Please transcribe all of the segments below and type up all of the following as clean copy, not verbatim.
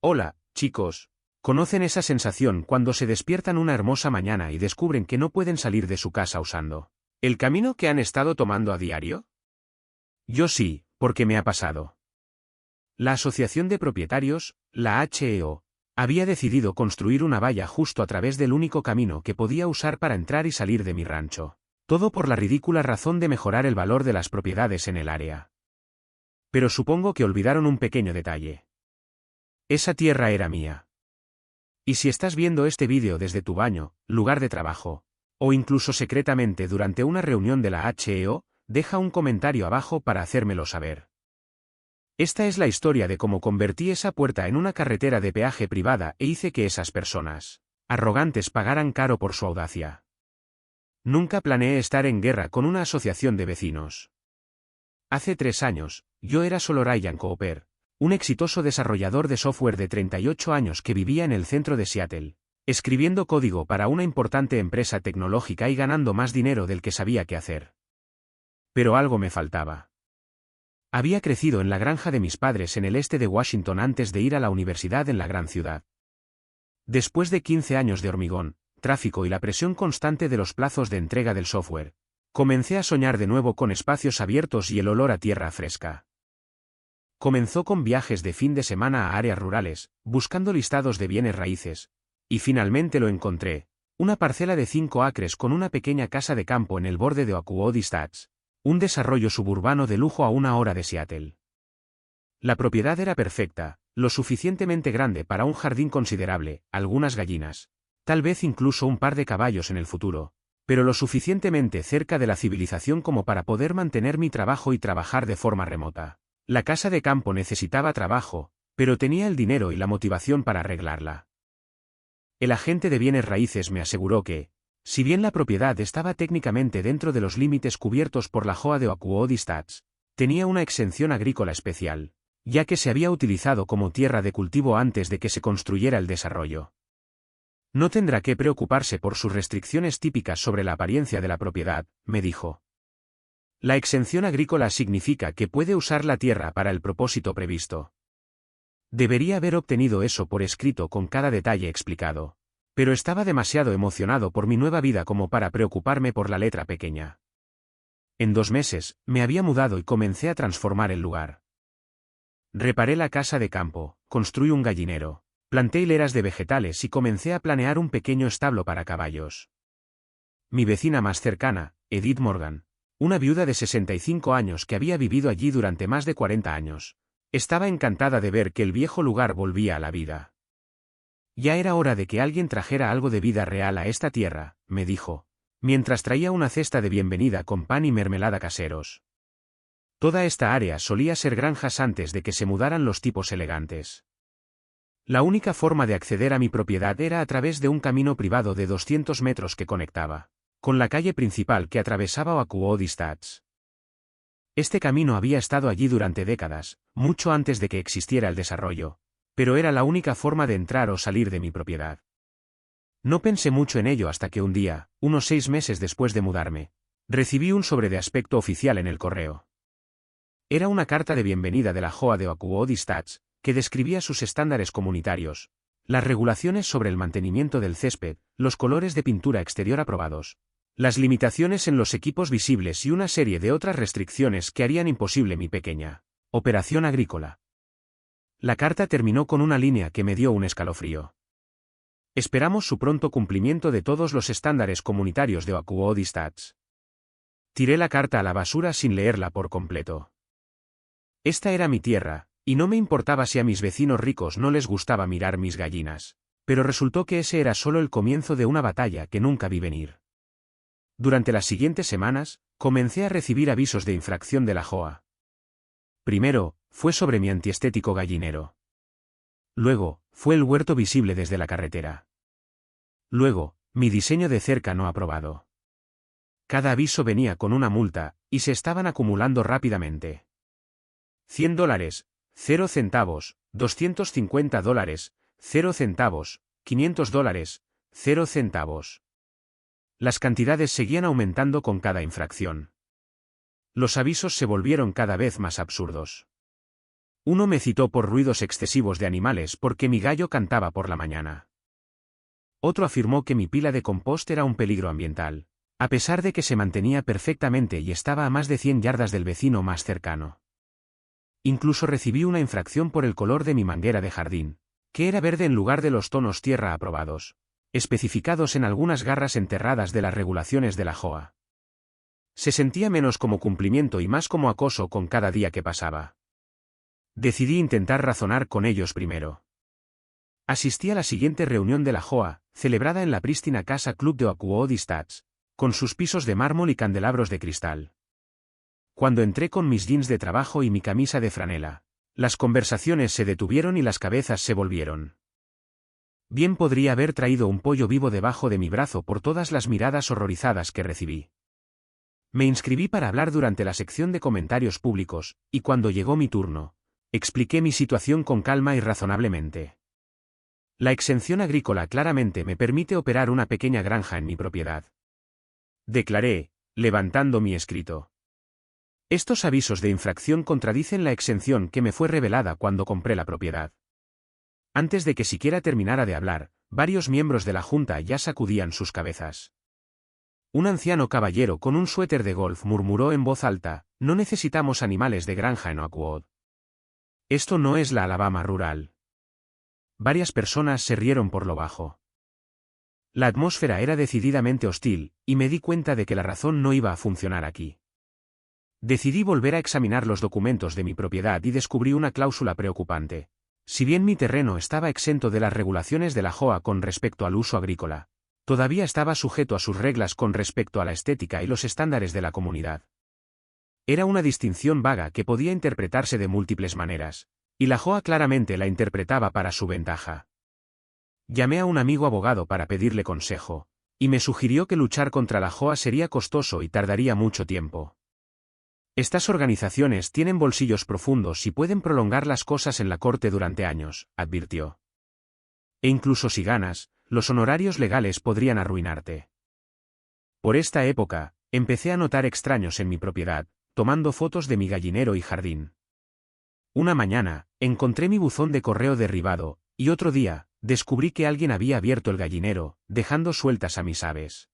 Hola, chicos. ¿Conocen esa sensación cuando se despiertan una hermosa mañana y descubren que no pueden salir de su casa usando el camino que han estado tomando a diario? Yo sí, porque me ha pasado. La Asociación de Propietarios, la HEO, había decidido construir una valla justo a través del único camino que podía usar para entrar y salir de mi rancho. Todo por la ridícula razón de mejorar el valor de las propiedades en el área. Pero supongo que olvidaron un pequeño detalle. Esa tierra era mía. Y si estás viendo este vídeo desde tu baño, lugar de trabajo, o incluso secretamente durante una reunión de la HEO, deja un comentario abajo para hacérmelo saber. Esta es la historia de cómo convertí esa puerta en una carretera de peaje privada e hice que esas personas arrogantes pagaran caro por su audacia. Nunca planeé estar en guerra con una asociación de vecinos. Hace 3 años, yo era solo Ryan Cooper, un exitoso desarrollador de software de 38 años que vivía en el centro de Seattle, escribiendo código para una importante empresa tecnológica y ganando más dinero del que sabía qué hacer. Pero algo me faltaba. Había crecido en la granja de mis padres en el este de Washington antes de ir a la universidad en la gran ciudad. Después de 15 años de hormigón, tráfico y la presión constante de los plazos de entrega del software, comencé a soñar de nuevo con espacios abiertos y el olor a tierra fresca. Comenzó con viajes de fin de semana a áreas rurales, buscando listados de bienes raíces, y finalmente lo encontré, una parcela de 5 acres con una pequeña casa de campo en el borde de Oakwood Estates, un desarrollo suburbano de lujo a 1 hora de Seattle. La propiedad era perfecta, lo suficientemente grande para un jardín considerable, algunas gallinas, tal vez incluso un par de caballos en el futuro, pero lo suficientemente cerca de la civilización como para poder mantener mi trabajo y trabajar de forma remota. La casa de campo necesitaba trabajo, pero tenía el dinero y la motivación para arreglarla. El agente de bienes raíces me aseguró que, si bien la propiedad estaba técnicamente dentro de los límites cubiertos por la HOA de Oakwood Estates, tenía una exención agrícola especial, ya que se había utilizado como tierra de cultivo antes de que se construyera el desarrollo. No tendrá que preocuparse por sus restricciones típicas sobre la apariencia de la propiedad, me dijo. La exención agrícola significa que puede usar la tierra para el propósito previsto. Debería haber obtenido eso por escrito con cada detalle explicado, pero estaba demasiado emocionado por mi nueva vida como para preocuparme por la letra pequeña. En 2 meses, me había mudado y comencé a transformar el lugar. Reparé la casa de campo, construí un gallinero, planté hileras de vegetales y comencé a planear un pequeño establo para caballos. Mi vecina más cercana, Edith Morgan, una viuda de 65 años que había vivido allí durante más de 40 años, estaba encantada de ver que el viejo lugar volvía a la vida. Ya era hora de que alguien trajera algo de vida real a esta tierra, me dijo, mientras traía una cesta de bienvenida con pan y mermelada caseros. Toda esta área solía ser granjas antes de que se mudaran los tipos elegantes. La única forma de acceder a mi propiedad era a través de un camino privado de 200 metros que conectaba con la calle principal que atravesaba Oakwood Estates. Este camino había estado allí durante décadas, mucho antes de que existiera el desarrollo, pero era la única forma de entrar o salir de mi propiedad. No pensé mucho en ello hasta que un día, unos 6 meses después de mudarme, recibí un sobre de aspecto oficial en el correo. Era una carta de bienvenida de la HOA de Oakwood Estates, que describía sus estándares comunitarios, las regulaciones sobre el mantenimiento del césped, los colores de pintura exterior aprobados, las limitaciones en los equipos visibles y una serie de otras restricciones que harían imposible mi pequeña operación agrícola. La carta terminó con una línea que me dio un escalofrío. Esperamos su pronto cumplimiento de todos los estándares comunitarios de Oakwood Estates. Tiré la carta a la basura sin leerla por completo. Esta era mi tierra, y no me importaba si a mis vecinos ricos no les gustaba mirar mis gallinas, pero resultó que ese era solo el comienzo de una batalla que nunca vi venir. Durante las siguientes semanas, comencé a recibir avisos de infracción de la HOA. Primero, fue sobre mi antiestético gallinero. Luego, fue el huerto visible desde la carretera. Luego, mi diseño de cerca no aprobado. Cada aviso venía con una multa, y se estaban acumulando rápidamente. $100, 0 centavos, $250, 0 centavos, $500, 0 centavos. Las cantidades seguían aumentando con cada infracción. Los avisos se volvieron cada vez más absurdos. Uno me citó por ruidos excesivos de animales porque mi gallo cantaba por la mañana. Otro afirmó que mi pila de compost era un peligro ambiental, a pesar de que se mantenía perfectamente y estaba a más de 100 yardas del vecino más cercano. Incluso recibí una infracción por el color de mi manguera de jardín, que era verde en lugar de los tonos tierra aprobados, especificados en algunas garras enterradas de las regulaciones de la JOA. Se sentía menos como cumplimiento y más como acoso con cada día que pasaba. Decidí intentar razonar con ellos primero. Asistí a la siguiente reunión de la JOA, celebrada en la prístina Casa Club de Oakwood Estates, con sus pisos de mármol y candelabros de cristal. Cuando entré con mis jeans de trabajo y mi camisa de franela, las conversaciones se detuvieron y las cabezas se volvieron. Bien podría haber traído un pollo vivo debajo de mi brazo por todas las miradas horrorizadas que recibí. Me inscribí para hablar durante la sección de comentarios públicos, y cuando llegó mi turno, expliqué mi situación con calma y razonablemente. La exención agrícola claramente me permite operar una pequeña granja en mi propiedad. Declaré, levantando mi escrito. Estos avisos de infracción contradicen la exención que me fue revelada cuando compré la propiedad. Antes de que siquiera terminara de hablar, varios miembros de la junta ya sacudían sus cabezas. Un anciano caballero con un suéter de golf murmuró en voz alta: no necesitamos animales de granja en Oakwood. Esto no es la Alabama rural. Varias personas se rieron por lo bajo. La atmósfera era decididamente hostil, y me di cuenta de que la razón no iba a funcionar aquí. Decidí volver a examinar los documentos de mi propiedad y descubrí una cláusula preocupante. Si bien mi terreno estaba exento de las regulaciones de la JOA con respecto al uso agrícola, todavía estaba sujeto a sus reglas con respecto a la estética y los estándares de la comunidad. Era una distinción vaga que podía interpretarse de múltiples maneras, y la JOA claramente la interpretaba para su ventaja. Llamé a un amigo abogado para pedirle consejo, y me sugirió que luchar contra la JOA sería costoso y tardaría mucho tiempo. Estas organizaciones tienen bolsillos profundos y pueden prolongar las cosas en la corte durante años, advirtió. E incluso si ganas, los honorarios legales podrían arruinarte. Por esta época, empecé a notar extraños en mi propiedad, tomando fotos de mi gallinero y jardín. Una mañana, encontré mi buzón de correo derribado, y otro día, descubrí que alguien había abierto el gallinero, dejando sueltas a mis aves.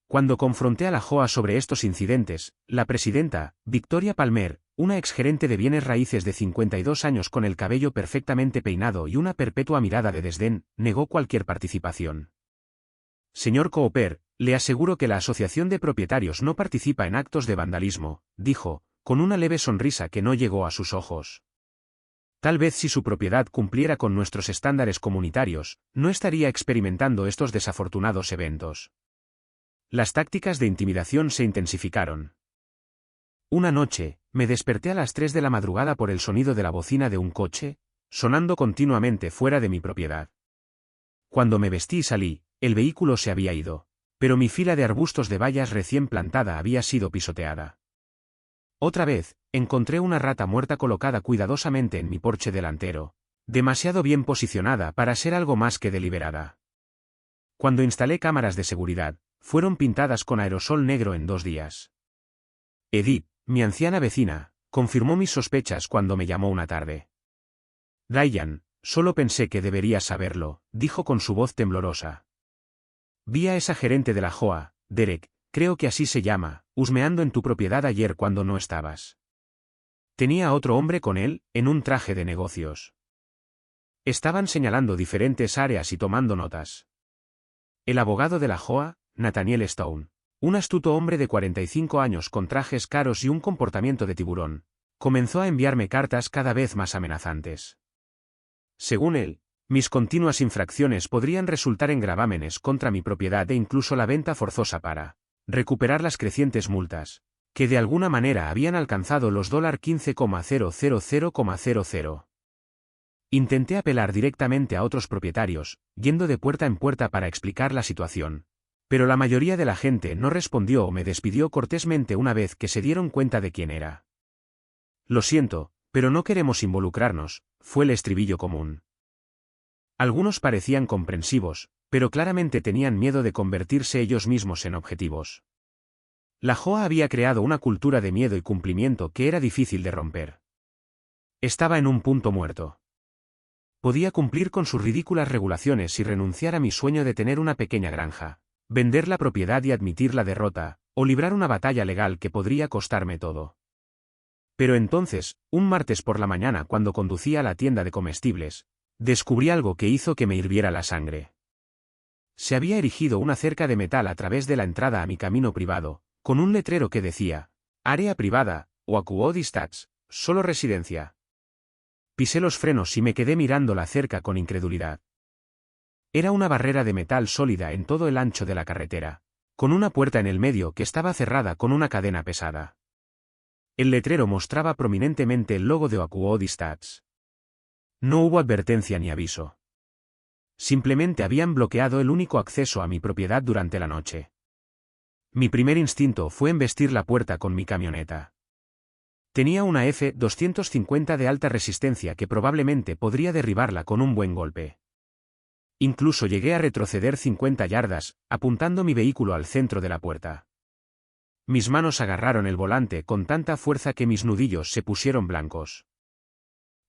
Cuando confronté a la JOA sobre estos incidentes, la presidenta, Victoria Palmer, una exgerente de bienes raíces de 52 años con el cabello perfectamente peinado y una perpetua mirada de desdén, negó cualquier participación. Señor Cooper, le aseguro que la Asociación de Propietarios no participa en actos de vandalismo, dijo, con una leve sonrisa que no llegó a sus ojos. Tal vez si su propiedad cumpliera con nuestros estándares comunitarios, no estaría experimentando estos desafortunados eventos. Las tácticas de intimidación se intensificaron. Una noche, me desperté a las 3 de la madrugada por el sonido de la bocina de un coche, sonando continuamente fuera de mi propiedad. Cuando me vestí y salí, el vehículo se había ido, pero mi fila de arbustos de bayas recién plantada había sido pisoteada. Otra vez, encontré una rata muerta colocada cuidadosamente en mi porche delantero, demasiado bien posicionada para ser algo más que deliberada. Cuando instalé cámaras de seguridad, fueron pintadas con aerosol negro en 2 días. Edith, mi anciana vecina, confirmó mis sospechas cuando me llamó una tarde. Diane, solo pensé que deberías saberlo, dijo con su voz temblorosa. Vi a esa gerente de la JOA, Derek, creo que así se llama, husmeando en tu propiedad ayer cuando no estabas. Tenía a otro hombre con él, en un traje de negocios. Estaban señalando diferentes áreas y tomando notas. El abogado de la JOA, Nathaniel Stone, un astuto hombre de 45 años con trajes caros y un comportamiento de tiburón, comenzó a enviarme cartas cada vez más amenazantes. Según él, mis continuas infracciones podrían resultar en gravámenes contra mi propiedad e incluso la venta forzosa para recuperar las crecientes multas, que de alguna manera habían alcanzado los $15,000,000. Intenté apelar directamente a otros propietarios, yendo de puerta en puerta para explicar la situación. Pero la mayoría de la gente no respondió o me despidió cortésmente una vez que se dieron cuenta de quién era. Lo siento, pero no queremos involucrarnos, fue el estribillo común. Algunos parecían comprensivos, pero claramente tenían miedo de convertirse ellos mismos en objetivos. La JOA había creado una cultura de miedo y cumplimiento que era difícil de romper. Estaba en un punto muerto. Podía cumplir con sus ridículas regulaciones y renunciar a mi sueño de tener una pequeña granja, vender la propiedad y admitir la derrota, o librar una batalla legal que podría costarme todo. Pero entonces, un martes por la mañana cuando conducía a la tienda de comestibles, descubrí algo que hizo que me hirviera la sangre. Se había erigido una cerca de metal a través de la entrada a mi camino privado, con un letrero que decía, área privada, Oakuo Dispatch, solo residencia. Pisé los frenos y me quedé mirando la cerca con incredulidad. Era una barrera de metal sólida en todo el ancho de la carretera, con una puerta en el medio que estaba cerrada con una cadena pesada. El letrero mostraba prominentemente el logo de Oakuo Dispatch. No hubo advertencia ni aviso. Simplemente habían bloqueado el único acceso a mi propiedad durante la noche. Mi primer instinto fue embestir la puerta con mi camioneta. Tenía una F-250 de alta resistencia que probablemente podría derribarla con un buen golpe. Incluso llegué a retroceder 50 yardas, apuntando mi vehículo al centro de la puerta. Mis manos agarraron el volante con tanta fuerza que mis nudillos se pusieron blancos.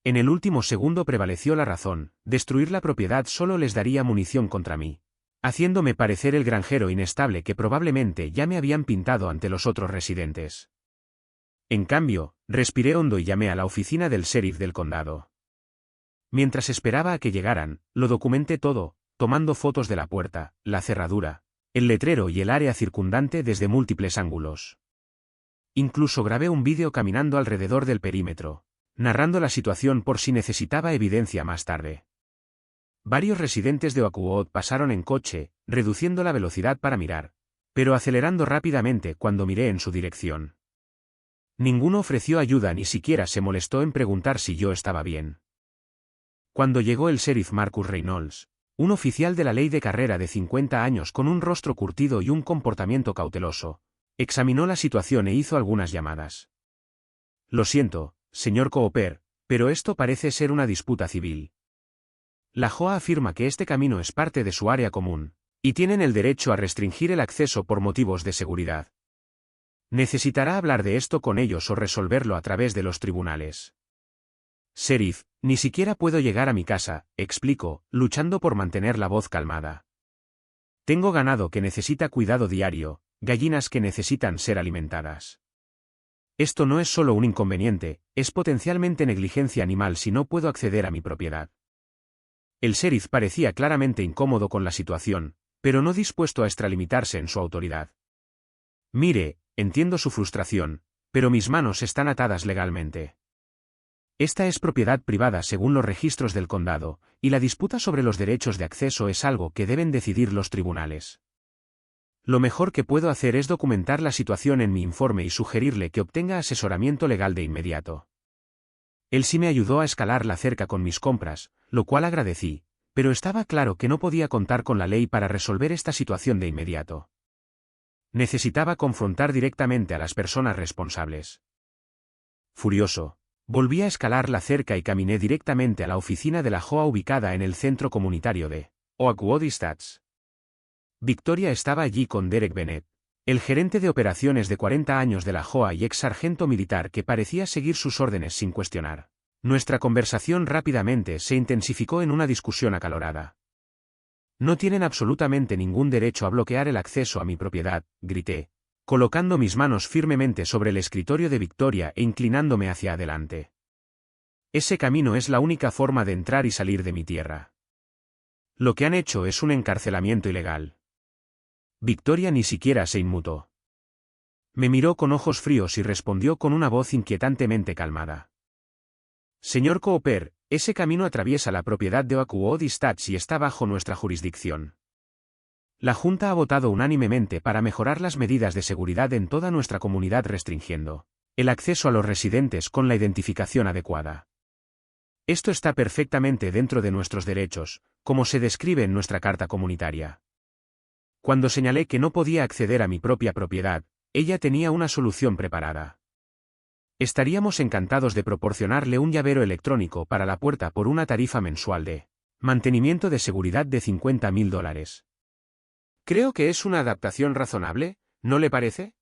En el último segundo prevaleció la razón, destruir la propiedad solo les daría munición contra mí, haciéndome parecer el granjero inestable que probablemente ya me habían pintado ante los otros residentes. En cambio, respiré hondo y llamé a la oficina del sheriff del condado. Mientras esperaba a que llegaran, lo documenté todo, tomando fotos de la puerta, la cerradura, el letrero y el área circundante desde múltiples ángulos. Incluso grabé un vídeo caminando alrededor del perímetro, narrando la situación por si necesitaba evidencia más tarde. Varios residentes de Oakuo pasaron en coche, reduciendo la velocidad para mirar, pero acelerando rápidamente cuando miré en su dirección. Ninguno ofreció ayuda ni siquiera se molestó en preguntar si yo estaba bien. Cuando llegó el sheriff Marcus Reynolds, un oficial de la ley de carrera de 50 años con un rostro curtido y un comportamiento cauteloso, examinó la situación e hizo algunas llamadas. Lo siento, señor Cooper, pero esto parece ser una disputa civil. La JOA afirma que este camino es parte de su área común, y tienen el derecho a restringir el acceso por motivos de seguridad. Necesitará hablar de esto con ellos o resolverlo a través de los tribunales. Sheriff, ni siquiera puedo llegar a mi casa, explico, luchando por mantener la voz calmada. Tengo ganado que necesita cuidado diario, gallinas que necesitan ser alimentadas. Esto no es solo un inconveniente, es potencialmente negligencia animal si no puedo acceder a mi propiedad. El sheriff parecía claramente incómodo con la situación, pero no dispuesto a extralimitarse en su autoridad. Mire, entiendo su frustración, pero mis manos están atadas legalmente. Esta es propiedad privada según los registros del condado, y la disputa sobre los derechos de acceso es algo que deben decidir los tribunales. Lo mejor que puedo hacer es documentar la situación en mi informe y sugerirle que obtenga asesoramiento legal de inmediato. Él sí me ayudó a escalar la cerca con mis compras, lo cual agradecí, pero estaba claro que no podía contar con la ley para resolver esta situación de inmediato. Necesitaba confrontar directamente a las personas responsables. Furioso, volví a escalar la cerca y caminé directamente a la oficina de la JOA ubicada en el centro comunitario de Oakuo Dispatch. Victoria estaba allí con Derek Bennett, el gerente de operaciones de 40 años de la JOA y ex sargento militar que parecía seguir sus órdenes sin cuestionar. Nuestra conversación rápidamente se intensificó en una discusión acalorada. No tienen absolutamente ningún derecho a bloquear el acceso a mi propiedad, grité, colocando mis manos firmemente sobre el escritorio de Victoria e inclinándome hacia adelante. Ese camino es la única forma de entrar y salir de mi tierra. Lo que han hecho es un encarcelamiento ilegal. Victoria ni siquiera se inmutó. Me miró con ojos fríos y respondió con una voz inquietantemente calmada. Señor Cooper, ese camino atraviesa la propiedad de Oakuo Dispatch y está bajo nuestra jurisdicción. La Junta ha votado unánimemente para mejorar las medidas de seguridad en toda nuestra comunidad restringiendo el acceso a los residentes con la identificación adecuada. Esto está perfectamente dentro de nuestros derechos, como se describe en nuestra carta comunitaria. Cuando señalé que no podía acceder a mi propia propiedad, ella tenía una solución preparada. Estaríamos encantados de proporcionarle un llavero electrónico para la puerta por una tarifa mensual de mantenimiento de seguridad de $50,000. Creo que es una adaptación razonable, ¿no le parece?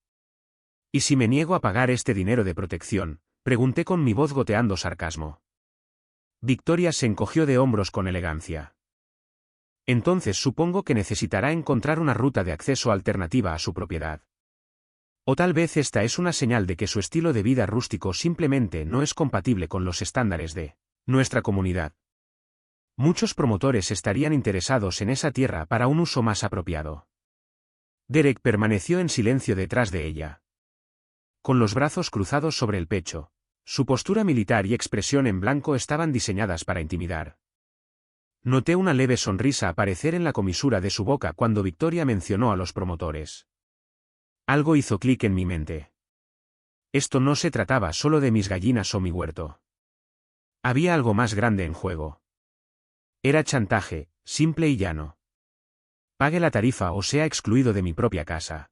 ¿Y si me niego a pagar este dinero de protección, Pregunté con mi voz goteando sarcasmo. Victoria se encogió de hombros con elegancia. Entonces supongo que necesitará encontrar una ruta de acceso alternativa a su propiedad. O tal vez esta es una señal de que su estilo de vida rústico simplemente no es compatible con los estándares de nuestra comunidad. Muchos promotores estarían interesados en esa tierra para un uso más apropiado. Derek permaneció en silencio detrás de ella. Con los brazos cruzados sobre el pecho, su postura militar y expresión en blanco estaban diseñadas para intimidar. Noté una leve sonrisa aparecer en la comisura de su boca cuando Victoria mencionó a los promotores. Algo hizo clic en mi mente. Esto no se trataba solo de mis gallinas o mi huerto. Había algo más grande en juego. Era chantaje, simple y llano. Pague la tarifa o sea excluido de mi propia casa.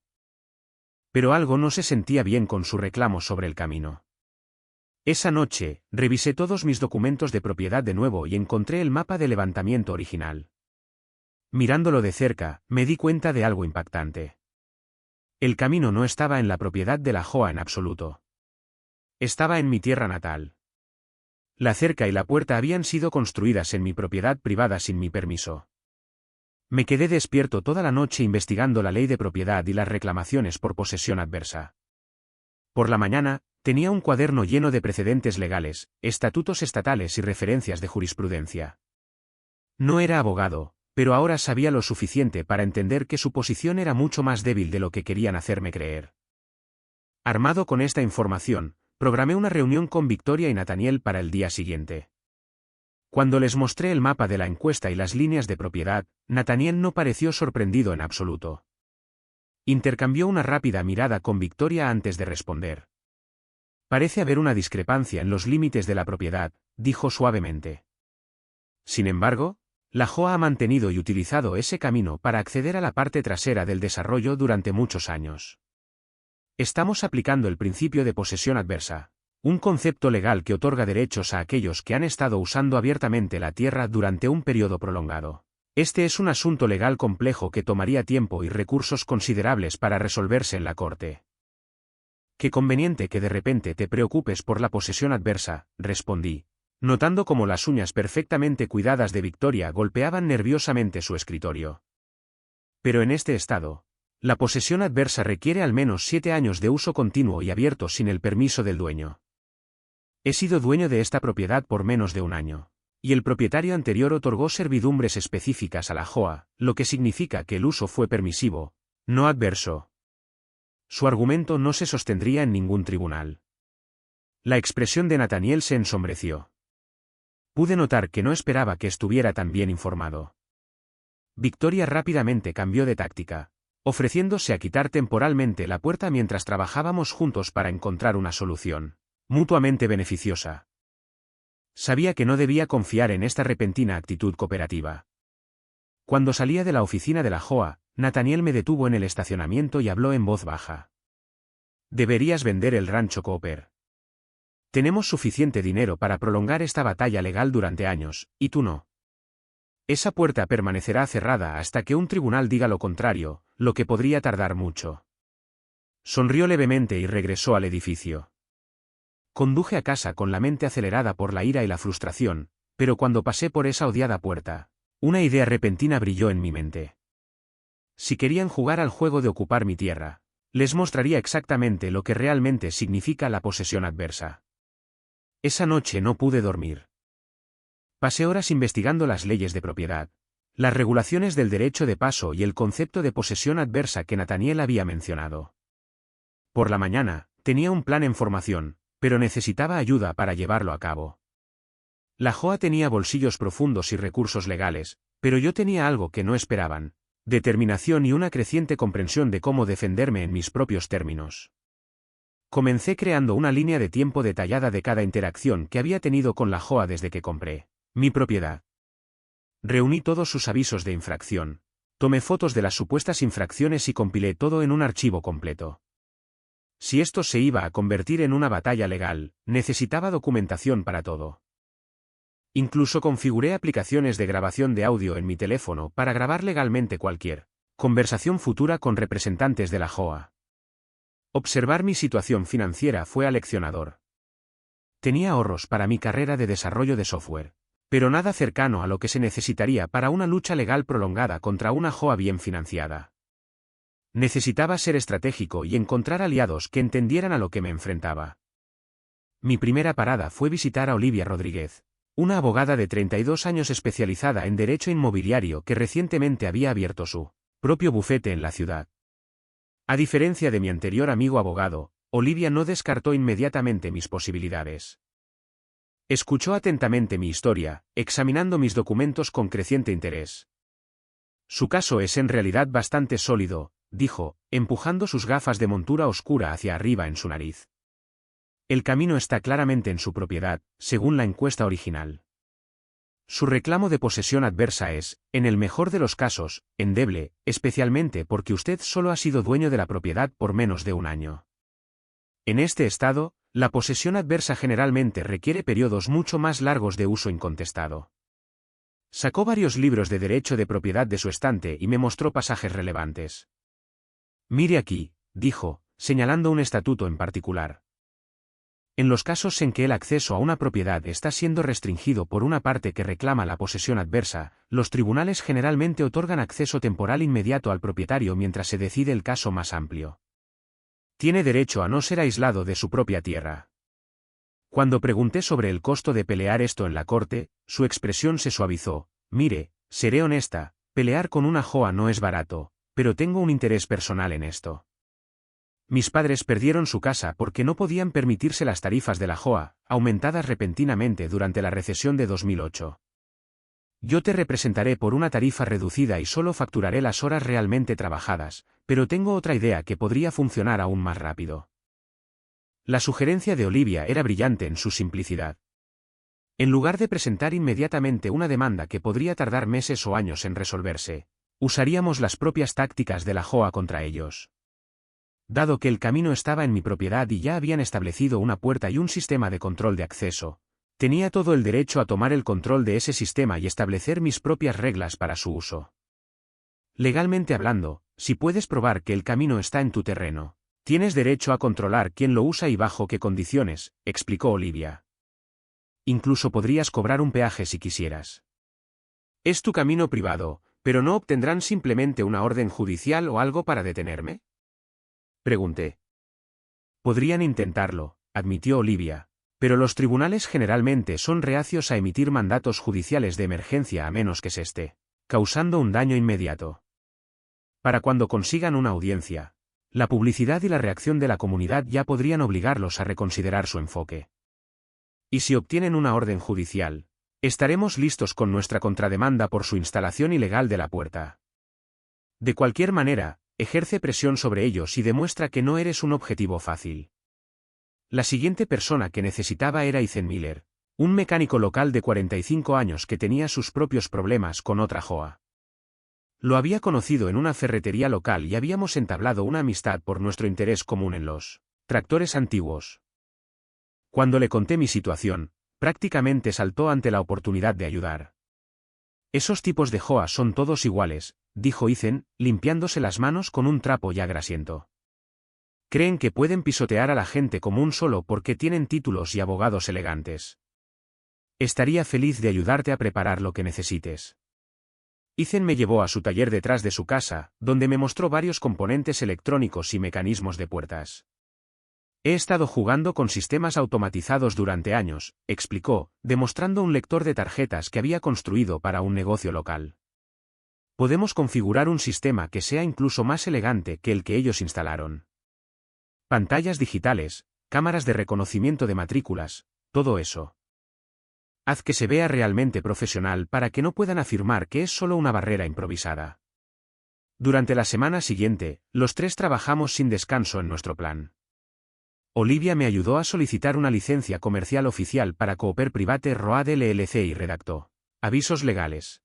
Pero algo no se sentía bien con su reclamo sobre el camino. Esa noche, revisé todos mis documentos de propiedad de nuevo y encontré el mapa de levantamiento original. Mirándolo de cerca, me di cuenta de algo impactante. El camino no estaba en la propiedad de la Joa en absoluto. Estaba en mi tierra natal. La cerca y la puerta habían sido construidas en mi propiedad privada sin mi permiso. Me quedé despierto toda la noche investigando la ley de propiedad y las reclamaciones por posesión adversa. Por la mañana, tenía un cuaderno lleno de precedentes legales, estatutos estatales y referencias de jurisprudencia. No era abogado, pero ahora sabía lo suficiente para entender que su posición era mucho más débil de lo que querían hacerme creer. Armado con esta información, programé una reunión con Victoria y Nathaniel para el día siguiente. Cuando les mostré el mapa de la encuesta y las líneas de propiedad, Nathaniel no pareció sorprendido en absoluto. Intercambió una rápida mirada con Victoria antes de responder. Parece haber una discrepancia en los límites de la propiedad, dijo suavemente. Sin embargo, la Joa ha mantenido y utilizado ese camino para acceder a la parte trasera del desarrollo durante muchos años. Estamos aplicando el principio de posesión adversa, un concepto legal que otorga derechos a aquellos que han estado usando abiertamente la tierra durante un periodo prolongado. Este es un asunto legal complejo que tomaría tiempo y recursos considerables para resolverse en la corte. Qué conveniente que de repente te preocupes por la posesión adversa, respondí, notando cómo las uñas perfectamente cuidadas de Victoria golpeaban nerviosamente su escritorio. Pero en este estado, la posesión adversa requiere al menos 7 años de uso continuo y abierto sin el permiso del dueño. He sido dueño de esta propiedad por menos de un año, y el propietario anterior otorgó servidumbres específicas a la Joa, lo que significa que el uso fue permisivo, no adverso. Su argumento no se sostendría en ningún tribunal. La expresión de Nathaniel se ensombreció. Pude notar que no esperaba que estuviera tan bien informado. Victoria rápidamente cambió de táctica, ofreciéndose a quitar temporalmente la puerta mientras trabajábamos juntos para encontrar una solución mutuamente beneficiosa. Sabía que no debía confiar en esta repentina actitud cooperativa. Cuando salía de la oficina de la Joa, Nathaniel me detuvo en el estacionamiento y habló en voz baja. Deberías vender el rancho Cooper. Tenemos suficiente dinero para prolongar esta batalla legal durante años, y tú no. Esa puerta permanecerá cerrada hasta que un tribunal diga lo contrario, lo que podría tardar mucho. Sonrió levemente y regresó al edificio. Conduje a casa con la mente acelerada por la ira y la frustración, pero cuando pasé por esa odiada puerta, una idea repentina brilló en mi mente. Si querían jugar al juego de ocupar mi tierra, les mostraría exactamente lo que realmente significa la posesión adversa. Esa noche no pude dormir. Pasé horas investigando las leyes de propiedad, las regulaciones del derecho de paso y el concepto de posesión adversa que Nathaniel había mencionado. Por la mañana, tenía un plan en formación, pero necesitaba ayuda para llevarlo a cabo. La Joa tenía bolsillos profundos y recursos legales, pero yo tenía algo que no esperaban: determinación y una creciente comprensión de cómo defenderme en mis propios términos. Comencé creando una línea de tiempo detallada de cada interacción que había tenido con la Joa desde que compré mi propiedad. Reuní todos sus avisos de infracción, tomé fotos de las supuestas infracciones y compilé todo en un archivo completo. Si esto se iba a convertir en una batalla legal, necesitaba documentación para todo. Incluso configuré aplicaciones de grabación de audio en mi teléfono para grabar legalmente cualquier conversación futura con representantes de la Joa. Observar mi situación financiera fue aleccionador. Tenía ahorros para mi carrera de desarrollo de software, pero nada cercano a lo que se necesitaría para una lucha legal prolongada contra una JOA bien financiada. Necesitaba ser estratégico y encontrar aliados que entendieran a lo que me enfrentaba. Mi primera parada fue visitar a Olivia Rodríguez, una abogada de 32 años especializada en derecho inmobiliario que recientemente había abierto su propio bufete en la ciudad. A diferencia de mi anterior amigo abogado, Olivia no descartó inmediatamente mis posibilidades. Escuchó atentamente mi historia, examinando mis documentos con creciente interés. Su caso es en realidad bastante sólido, dijo, empujando sus gafas de montura oscura hacia arriba en su nariz. El camino está claramente en su propiedad, según la encuesta original. Su reclamo de posesión adversa es, en el mejor de los casos, endeble, especialmente porque usted solo ha sido dueño de la propiedad por menos de un año. En este estado, la posesión adversa generalmente requiere periodos mucho más largos de uso incontestado. Sacó varios libros de derecho de propiedad de su estante y me mostró pasajes relevantes. Mire aquí, dijo, señalando un estatuto en particular. En los casos en que el acceso a una propiedad está siendo restringido por una parte que reclama la posesión adversa, los tribunales generalmente otorgan acceso temporal inmediato al propietario mientras se decide el caso más amplio. Tiene derecho a no ser aislado de su propia tierra. Cuando pregunté sobre el costo de pelear esto en la corte, su expresión se suavizó. Mire, seré honesta, pelear con una JOA no es barato, pero tengo un interés personal en esto. Mis padres perdieron su casa porque no podían permitirse las tarifas de la JOA, aumentadas repentinamente durante la recesión de 2008. Yo te representaré por una tarifa reducida y solo facturaré las horas realmente trabajadas, pero tengo otra idea que podría funcionar aún más rápido. La sugerencia de Olivia era brillante en su simplicidad. En lugar de presentar inmediatamente una demanda que podría tardar meses o años en resolverse, usaríamos las propias tácticas de la JOA contra ellos. Dado que el camino estaba en mi propiedad y ya habían establecido una puerta y un sistema de control de acceso, tenía todo el derecho a tomar el control de ese sistema y establecer mis propias reglas para su uso. Legalmente hablando, si puedes probar que el camino está en tu terreno, tienes derecho a controlar quién lo usa y bajo qué condiciones, explicó Olivia. Incluso podrías cobrar un peaje si quisieras. Es tu camino privado, pero ¿no obtendrán simplemente una orden judicial o algo para detenerme?, pregunté. Podrían intentarlo, admitió Olivia, pero los tribunales generalmente son reacios a emitir mandatos judiciales de emergencia a menos que se esté causando un daño inmediato. Para cuando consigan una audiencia, la publicidad y la reacción de la comunidad ya podrían obligarlos a reconsiderar su enfoque. Y si obtienen una orden judicial, estaremos listos con nuestra contrademanda por su instalación ilegal de la puerta. De cualquier manera, ejerce presión sobre ellos y demuestra que no eres un objetivo fácil. La siguiente persona que necesitaba era Ethan Miller, un mecánico local de 45 años que tenía sus propios problemas con otra JOA. Lo había conocido en una ferretería local y habíamos entablado una amistad por nuestro interés común en los tractores antiguos. Cuando le conté mi situación, prácticamente saltó ante la oportunidad de ayudar. Esos tipos de JOA son todos iguales, dijo Ethan, limpiándose las manos con un trapo ya grasiento. Creen que pueden pisotear a la gente común solo porque tienen títulos y abogados elegantes. Estaría feliz de ayudarte a preparar lo que necesites. Ethan me llevó a su taller detrás de su casa, donde me mostró varios componentes electrónicos y mecanismos de puertas. He estado jugando con sistemas automatizados durante años, explicó, demostrando un lector de tarjetas que había construido para un negocio local. Podemos configurar un sistema que sea incluso más elegante que el que ellos instalaron. Pantallas digitales, cámaras de reconocimiento de matrículas, todo eso. Haz que se vea realmente profesional para que no puedan afirmar que es solo una barrera improvisada. Durante la semana siguiente, los tres trabajamos sin descanso en nuestro plan. Olivia me ayudó a solicitar una licencia comercial oficial para Cooper Private Road LLC y redactó avisos legales.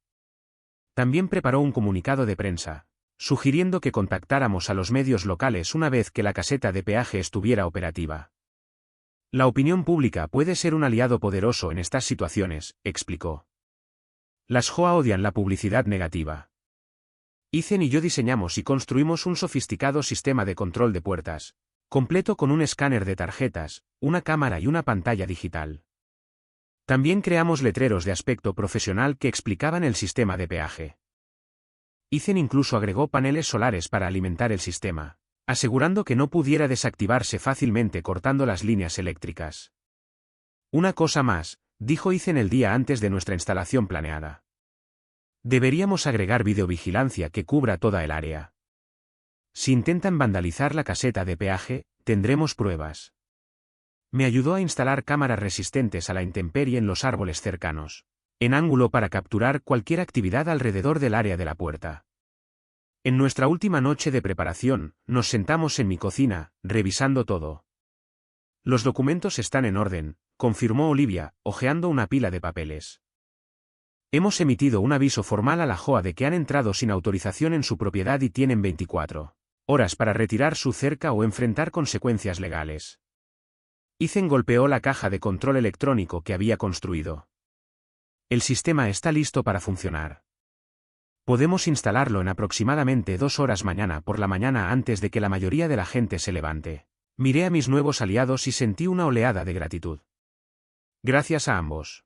También preparó un comunicado de prensa, sugiriendo que contactáramos a los medios locales una vez que la caseta de peaje estuviera operativa. La opinión pública puede ser un aliado poderoso en estas situaciones, explicó. Las JOA odian la publicidad negativa. Ethan y yo diseñamos y construimos un sofisticado sistema de control de puertas, completo con un escáner de tarjetas, una cámara y una pantalla digital. También creamos letreros de aspecto profesional que explicaban el sistema de peaje. Ethan incluso agregó paneles solares para alimentar el sistema, asegurando que no pudiera desactivarse fácilmente cortando las líneas eléctricas. Una cosa más, dijo Ethan el día antes de nuestra instalación planeada. Deberíamos agregar videovigilancia que cubra toda el área. Si intentan vandalizar la caseta de peaje, tendremos pruebas. Me ayudó a instalar cámaras resistentes a la intemperie en los árboles cercanos, en ángulo para capturar cualquier actividad alrededor del área de la puerta. En nuestra última noche de preparación, nos sentamos en mi cocina, revisando todo. Los documentos están en orden, confirmó Olivia, hojeando una pila de papeles. Hemos emitido un aviso formal a la JOA de que han entrado sin autorización en su propiedad y tienen 24 horas para retirar su cerca o enfrentar consecuencias legales. Ethan golpeó la caja de control electrónico que había construido. El sistema está listo para funcionar. Podemos instalarlo en aproximadamente 2 horas mañana por la mañana antes de que la mayoría de la gente se levante. Miré a mis nuevos aliados y sentí una oleada de gratitud. Gracias a ambos.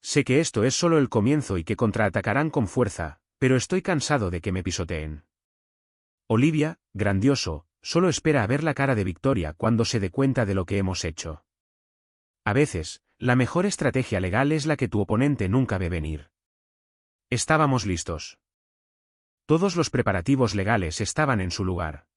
Sé que esto es solo el comienzo y que contraatacarán con fuerza, pero estoy cansado de que me pisoteen. Olivia, grandioso, solo espera a ver la cara de Victoria cuando se dé cuenta de lo que hemos hecho. A veces, la mejor estrategia legal es la que tu oponente nunca ve venir. Estábamos listos. Todos los preparativos legales estaban en su lugar.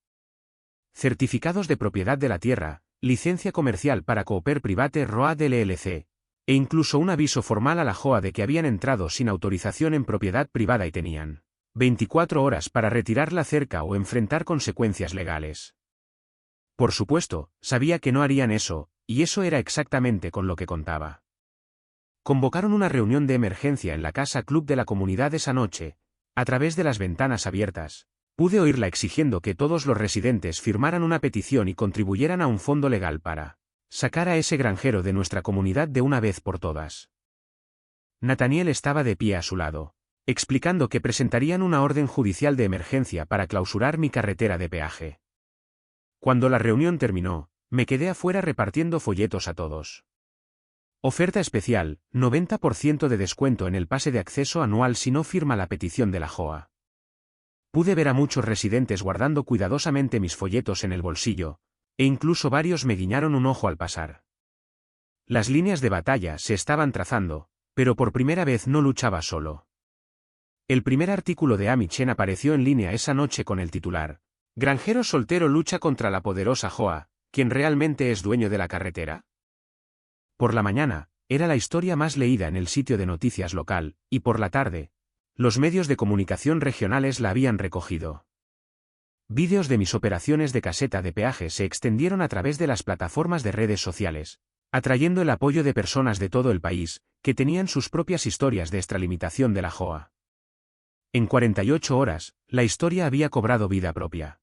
Certificados de propiedad de la tierra, licencia comercial para Cooper Private Road LLC, e incluso un aviso formal a la JOA de que habían entrado sin autorización en propiedad privada y tenían 24 horas para retirar la cerca o enfrentar consecuencias legales. Por supuesto, sabía que no harían eso, y eso era exactamente con lo que contaba. Convocaron una reunión de emergencia en la casa club de la comunidad esa noche. A través de las ventanas abiertas, pude oírla exigiendo que todos los residentes firmaran una petición y contribuyeran a un fondo legal para sacar a ese granjero de nuestra comunidad de una vez por todas. Nathaniel estaba de pie a su lado, explicando que presentarían una orden judicial de emergencia para clausurar mi carretera de peaje. Cuando la reunión terminó, me quedé afuera repartiendo folletos a todos. Oferta especial, 90% de descuento en el pase de acceso anual si no firma la petición de la JOA. Pude ver a muchos residentes guardando cuidadosamente mis folletos en el bolsillo, e incluso varios me guiñaron un ojo al pasar. Las líneas de batalla se estaban trazando, pero por primera vez no luchaba solo. El primer artículo de Amy Chen apareció en línea esa noche con el titular: Granjero soltero lucha contra la poderosa JOA, ¿quién realmente es dueño de la carretera? Por la mañana, era la historia más leída en el sitio de noticias local, y por la tarde, los medios de comunicación regionales la habían recogido. Vídeos de mis operaciones de caseta de peaje se extendieron a través de las plataformas de redes sociales, atrayendo el apoyo de personas de todo el país, que tenían sus propias historias de extralimitación de la JOA. En 48 horas, la historia había cobrado vida propia.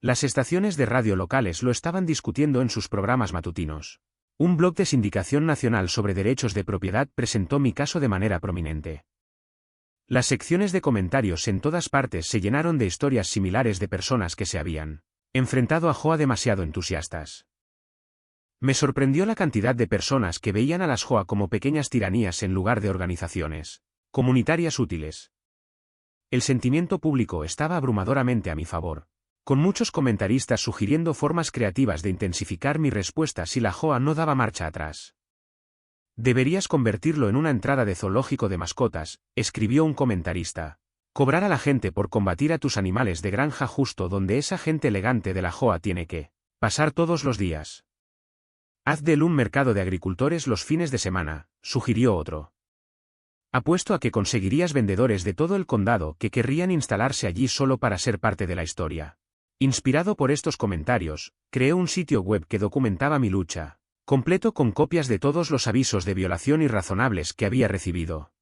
Las estaciones de radio locales lo estaban discutiendo en sus programas matutinos. Un blog de Sindicación Nacional sobre Derechos de Propiedad presentó mi caso de manera prominente. Las secciones de comentarios en todas partes se llenaron de historias similares de personas que se habían enfrentado a JOA demasiado entusiastas. Me sorprendió la cantidad de personas que veían a las JOA como pequeñas tiranías en lugar de organizaciones comunitarias útiles. El sentimiento público estaba abrumadoramente a mi favor, con muchos comentaristas sugiriendo formas creativas de intensificar mi respuesta si la JOA no daba marcha atrás. Deberías convertirlo en una entrada de zoológico de mascotas, escribió un comentarista. Cobrar a la gente por combatir a tus animales de granja justo donde esa gente elegante de la JOA tiene que pasar todos los días. Haz de él un mercado de agricultores los fines de semana, sugirió otro. Apuesto a que conseguirías vendedores de todo el condado que querrían instalarse allí solo para ser parte de la historia. Inspirado por estos comentarios, creé un sitio web que documentaba mi lucha, completo con copias de todos los avisos de violación irrazonables que había recibido.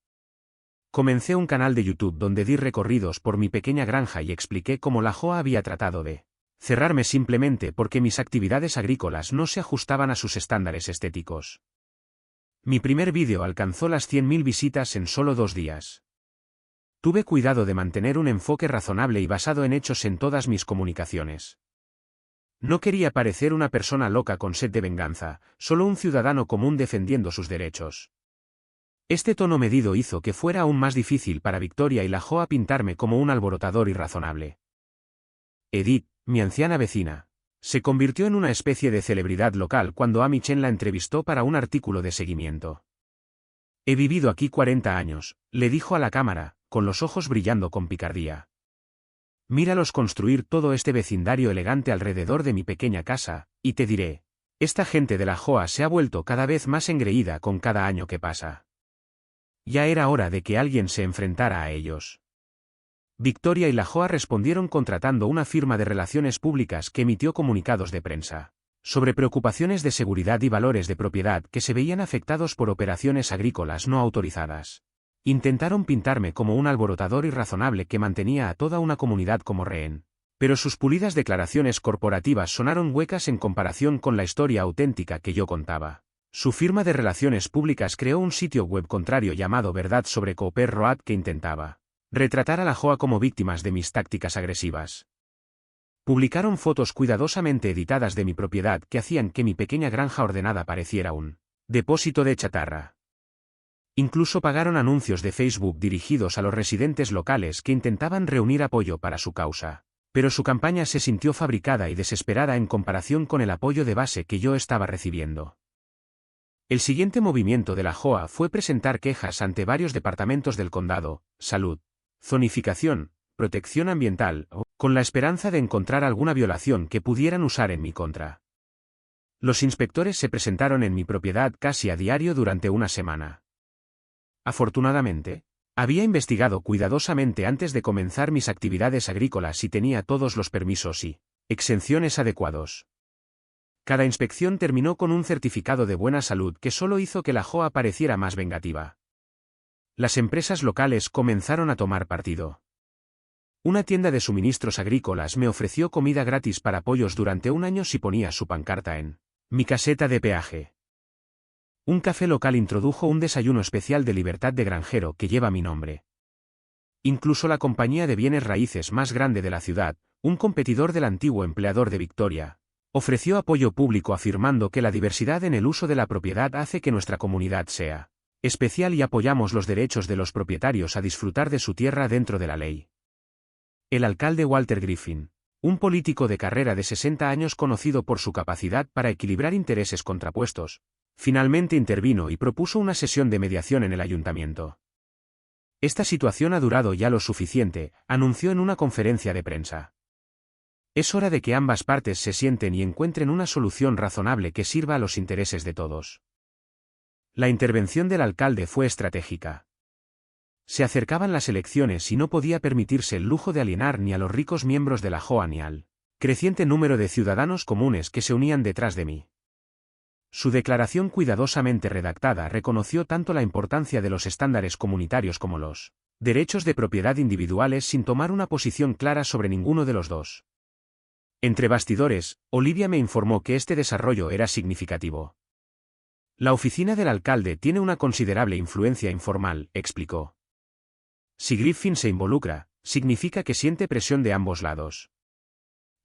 Comencé un canal de YouTube donde di recorridos por mi pequeña granja y expliqué cómo la JOA había tratado de cerrarme simplemente porque mis actividades agrícolas no se ajustaban a sus estándares estéticos. Mi primer vídeo alcanzó las 100.000 visitas en solo 2 días. Tuve cuidado de mantener un enfoque razonable y basado en hechos en todas mis comunicaciones. No quería parecer una persona loca con sed de venganza, solo un ciudadano común defendiendo sus derechos. Este tono medido hizo que fuera aún más difícil para Victoria y la Joa pintarme como un alborotador irrazonable. Edith, mi anciana vecina, se convirtió en una especie de celebridad local cuando Amy Chen la entrevistó para un artículo de seguimiento. He vivido aquí 40 años, le dijo a la cámara, con los ojos brillando con picardía. Míralos construir todo este vecindario elegante alrededor de mi pequeña casa, y te diré, esta gente de la Joa se ha vuelto cada vez más engreída con cada año que pasa. Ya era hora de que alguien se enfrentara a ellos. Victoria y la Joa respondieron contratando una firma de relaciones públicas que emitió comunicados de prensa sobre preocupaciones de seguridad y valores de propiedad que se veían afectados por operaciones agrícolas no autorizadas. Intentaron pintarme como un alborotador irrazonable que mantenía a toda una comunidad como rehén, pero sus pulidas declaraciones corporativas sonaron huecas en comparación con la historia auténtica que yo contaba. Su firma de relaciones públicas creó un sitio web contrario llamado Verdad sobre Cooper Road que intentaba retratar a la Joa como víctimas de mis tácticas agresivas. Publicaron fotos cuidadosamente editadas de mi propiedad que hacían que mi pequeña granja ordenada pareciera un depósito de chatarra. Incluso pagaron anuncios de Facebook dirigidos a los residentes locales que intentaban reunir apoyo para su causa, pero su campaña se sintió fabricada y desesperada en comparación con el apoyo de base que yo estaba recibiendo. El siguiente movimiento de la Joa fue presentar quejas ante varios departamentos del condado, salud, zonificación, protección ambiental, con la esperanza de encontrar alguna violación que pudieran usar en mi contra. Los inspectores se presentaron en mi propiedad casi a diario durante una semana. Afortunadamente, había investigado cuidadosamente antes de comenzar mis actividades agrícolas y tenía todos los permisos y exenciones adecuados. Cada inspección terminó con un certificado de buena salud que solo hizo que la Joa pareciera más vengativa. Las empresas locales comenzaron a tomar partido. Una tienda de suministros agrícolas me ofreció comida gratis para pollos durante un año si ponía su pancarta en mi caseta de peaje. Un café local introdujo un desayuno especial de libertad de granjero que lleva mi nombre. Incluso la compañía de bienes raíces más grande de la ciudad, un competidor del antiguo empleador de Victoria, ofreció apoyo público afirmando que la diversidad en el uso de la propiedad hace que nuestra comunidad sea especial y apoyamos los derechos de los propietarios a disfrutar de su tierra dentro de la ley. El alcalde Walter Griffin, un político de carrera de 60 años conocido por su capacidad para equilibrar intereses contrapuestos, finalmente intervino y propuso una sesión de mediación en el ayuntamiento. Esta situación ha durado ya lo suficiente, anunció en una conferencia de prensa. Es hora de que ambas partes se sienten y encuentren una solución razonable que sirva a los intereses de todos. La intervención del alcalde fue estratégica. Se acercaban las elecciones y no podía permitirse el lujo de alienar ni a los ricos miembros de la Joa ni al creciente número de ciudadanos comunes que se unían detrás de mí. Su declaración cuidadosamente redactada reconoció tanto la importancia de los estándares comunitarios como los derechos de propiedad individuales sin tomar una posición clara sobre ninguno de los dos. Entre bastidores, Olivia me informó que este desarrollo era significativo. La oficina del alcalde tiene una considerable influencia informal, explicó. Si Griffin se involucra, significa que siente presión de ambos lados.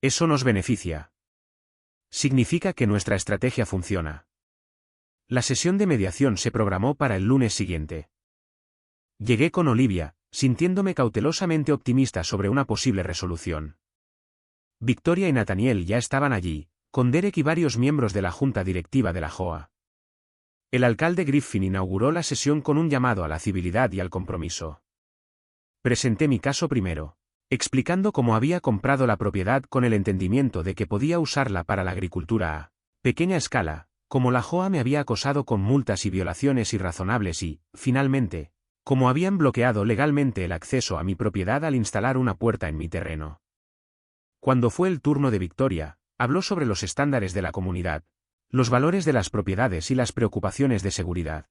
Eso nos beneficia. Significa que nuestra estrategia funciona. La sesión de mediación se programó para el lunes siguiente. Llegué con Olivia, sintiéndome cautelosamente optimista sobre una posible resolución. Victoria y Nathaniel ya estaban allí, con Derek y varios miembros de la junta directiva de la Joa. El alcalde Griffin inauguró la sesión con un llamado a la civilidad y al compromiso. Presenté mi caso primero, explicando cómo había comprado la propiedad con el entendimiento de que podía usarla para la agricultura a pequeña escala, como la Joa me había acosado con multas y violaciones irrazonables y, finalmente, como habían bloqueado legalmente el acceso a mi propiedad al instalar una puerta en mi terreno. Cuando fue el turno de Victoria, habló sobre los estándares de la comunidad, los valores de las propiedades y las preocupaciones de seguridad.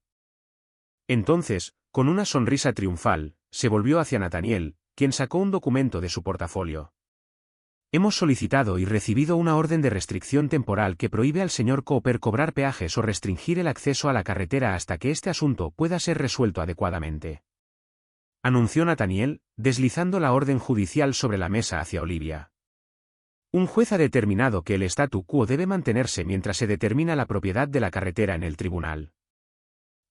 Entonces, con una sonrisa triunfal, se volvió hacia Nathaniel, quien sacó un documento de su portafolio. Hemos solicitado y recibido una orden de restricción temporal que prohíbe al señor Cooper cobrar peajes o restringir el acceso a la carretera hasta que este asunto pueda ser resuelto adecuadamente. Anunció Nathaniel, deslizando la orden judicial sobre la mesa hacia Olivia. Un juez ha determinado que el statu quo debe mantenerse mientras se determina la propiedad de la carretera en el tribunal.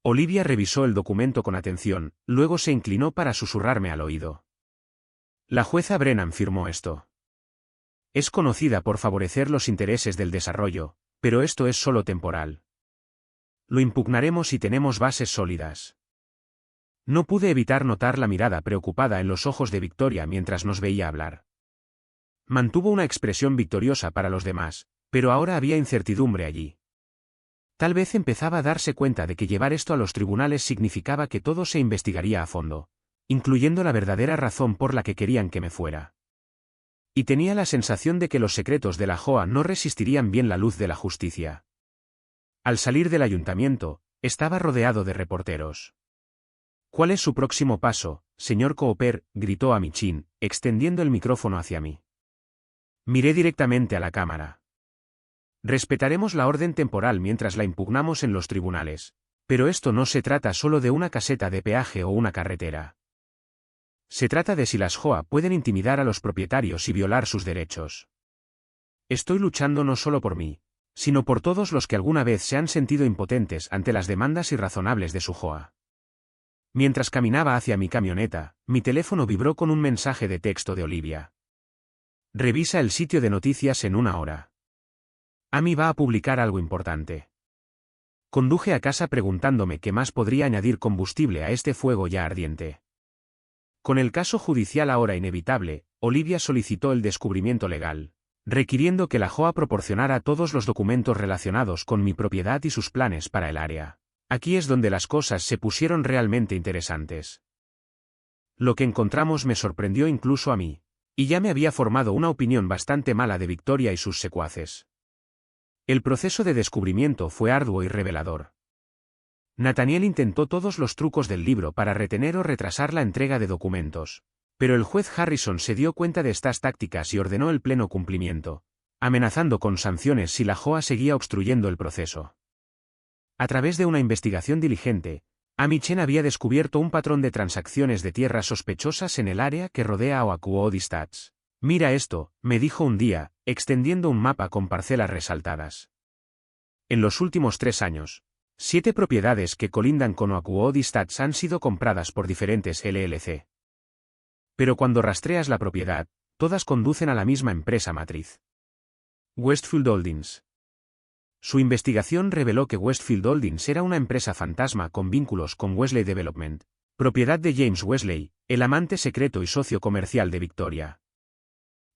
Olivia revisó el documento con atención, luego se inclinó para susurrarme al oído. La jueza Brennan firmó esto. Es conocida por favorecer los intereses del desarrollo, pero esto es solo temporal. Lo impugnaremos si tenemos bases sólidas. No pude evitar notar la mirada preocupada en los ojos de Victoria mientras nos veía hablar. Mantuvo una expresión victoriosa para los demás, pero ahora había incertidumbre allí. Tal vez empezaba a darse cuenta de que llevar esto a los tribunales significaba que todo se investigaría a fondo, incluyendo la verdadera razón por la que querían que me fuera. Y tenía la sensación de que los secretos de la JOA no resistirían bien la luz de la justicia. Al salir del ayuntamiento, estaba rodeado de reporteros. ¿Cuál es su próximo paso, señor Cooper?, gritó Amichin, extendiendo el micrófono hacia mí. Miré directamente a la cámara. Respetaremos la orden temporal mientras la impugnamos en los tribunales, pero esto no se trata solo de una caseta de peaje o una carretera. Se trata de si las JOA pueden intimidar a los propietarios y violar sus derechos. Estoy luchando no solo por mí, sino por todos los que alguna vez se han sentido impotentes ante las demandas irrazonables de su JOA. Mientras caminaba hacia mi camioneta, mi teléfono vibró con un mensaje de texto de Olivia. Revisa el sitio de noticias en 1 hora. Amy va a publicar algo importante. Conduje a casa preguntándome qué más podría añadir combustible a este fuego ya ardiente. Con el caso judicial ahora inevitable, Olivia solicitó el descubrimiento legal, requiriendo que la JOA proporcionara todos los documentos relacionados con mi propiedad y sus planes para el área. Aquí es donde las cosas se pusieron realmente interesantes. Lo que encontramos me sorprendió incluso a mí, y ya me había formado una opinión bastante mala de Victoria y sus secuaces. El proceso de descubrimiento fue arduo y revelador. Nathaniel intentó todos los trucos del libro para retener o retrasar la entrega de documentos, pero el juez Harrison se dio cuenta de estas tácticas y ordenó el pleno cumplimiento, amenazando con sanciones si la JOA seguía obstruyendo el proceso. A través de una investigación diligente, Amichin había descubierto un patrón de transacciones de tierras sospechosas en el área que rodea a Oakuo-Distats. Mira esto, me dijo un día, extendiendo un mapa con parcelas resaltadas. En los últimos 3 años, 7 propiedades que colindan con Oakuo-Distats han sido compradas por diferentes LLC. Pero cuando rastreas la propiedad, todas conducen a la misma empresa matriz. Westfield Holdings. Su investigación reveló que Westfield Holdings era una empresa fantasma con vínculos con Wesley Development, propiedad de James Wesley, el amante secreto y socio comercial de Victoria.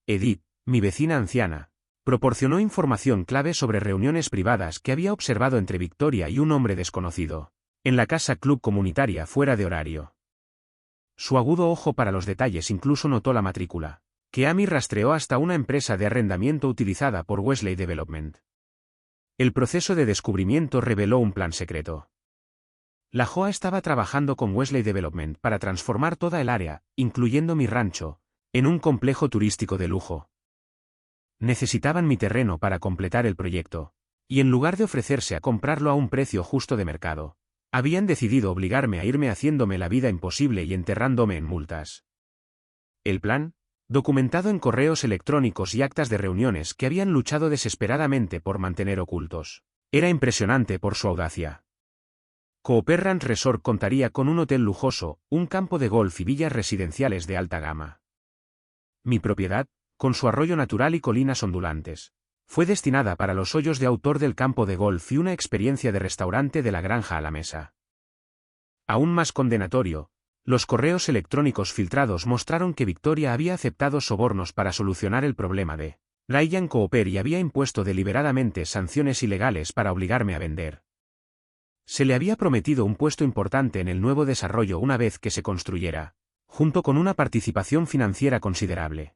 Edith, mi vecina anciana, proporcionó información clave sobre reuniones privadas que había observado entre Victoria y un hombre desconocido, en la casa club comunitaria fuera de horario. Su agudo ojo para los detalles incluso notó la matrícula, que Amy rastreó hasta una empresa de arrendamiento utilizada por Wesley Development. El proceso de descubrimiento reveló un plan secreto. La JOA estaba trabajando con Wesley Development para transformar toda el área, incluyendo mi rancho, en un complejo turístico de lujo. Necesitaban mi terreno para completar el proyecto, y en lugar de ofrecerse a comprarlo a un precio justo de mercado, habían decidido obligarme a irme haciéndome la vida imposible y enterrándome en multas. El plan, documentado en correos electrónicos y actas de reuniones que habían luchado desesperadamente por mantener ocultos, era impresionante por su audacia. Cooper Ranch Resort contaría con un hotel lujoso, un campo de golf y villas residenciales de alta gama. Mi propiedad, con su arroyo natural y colinas ondulantes, fue destinada para los hoyos de autor del campo de golf y una experiencia de restaurante de la granja a la mesa. Aún más condenatorio, los correos electrónicos filtrados mostraron que Victoria había aceptado sobornos para solucionar el problema de Ryan Cooper y había impuesto deliberadamente sanciones ilegales para obligarme a vender. Se le había prometido un puesto importante en el nuevo desarrollo una vez que se construyera, junto con una participación financiera considerable.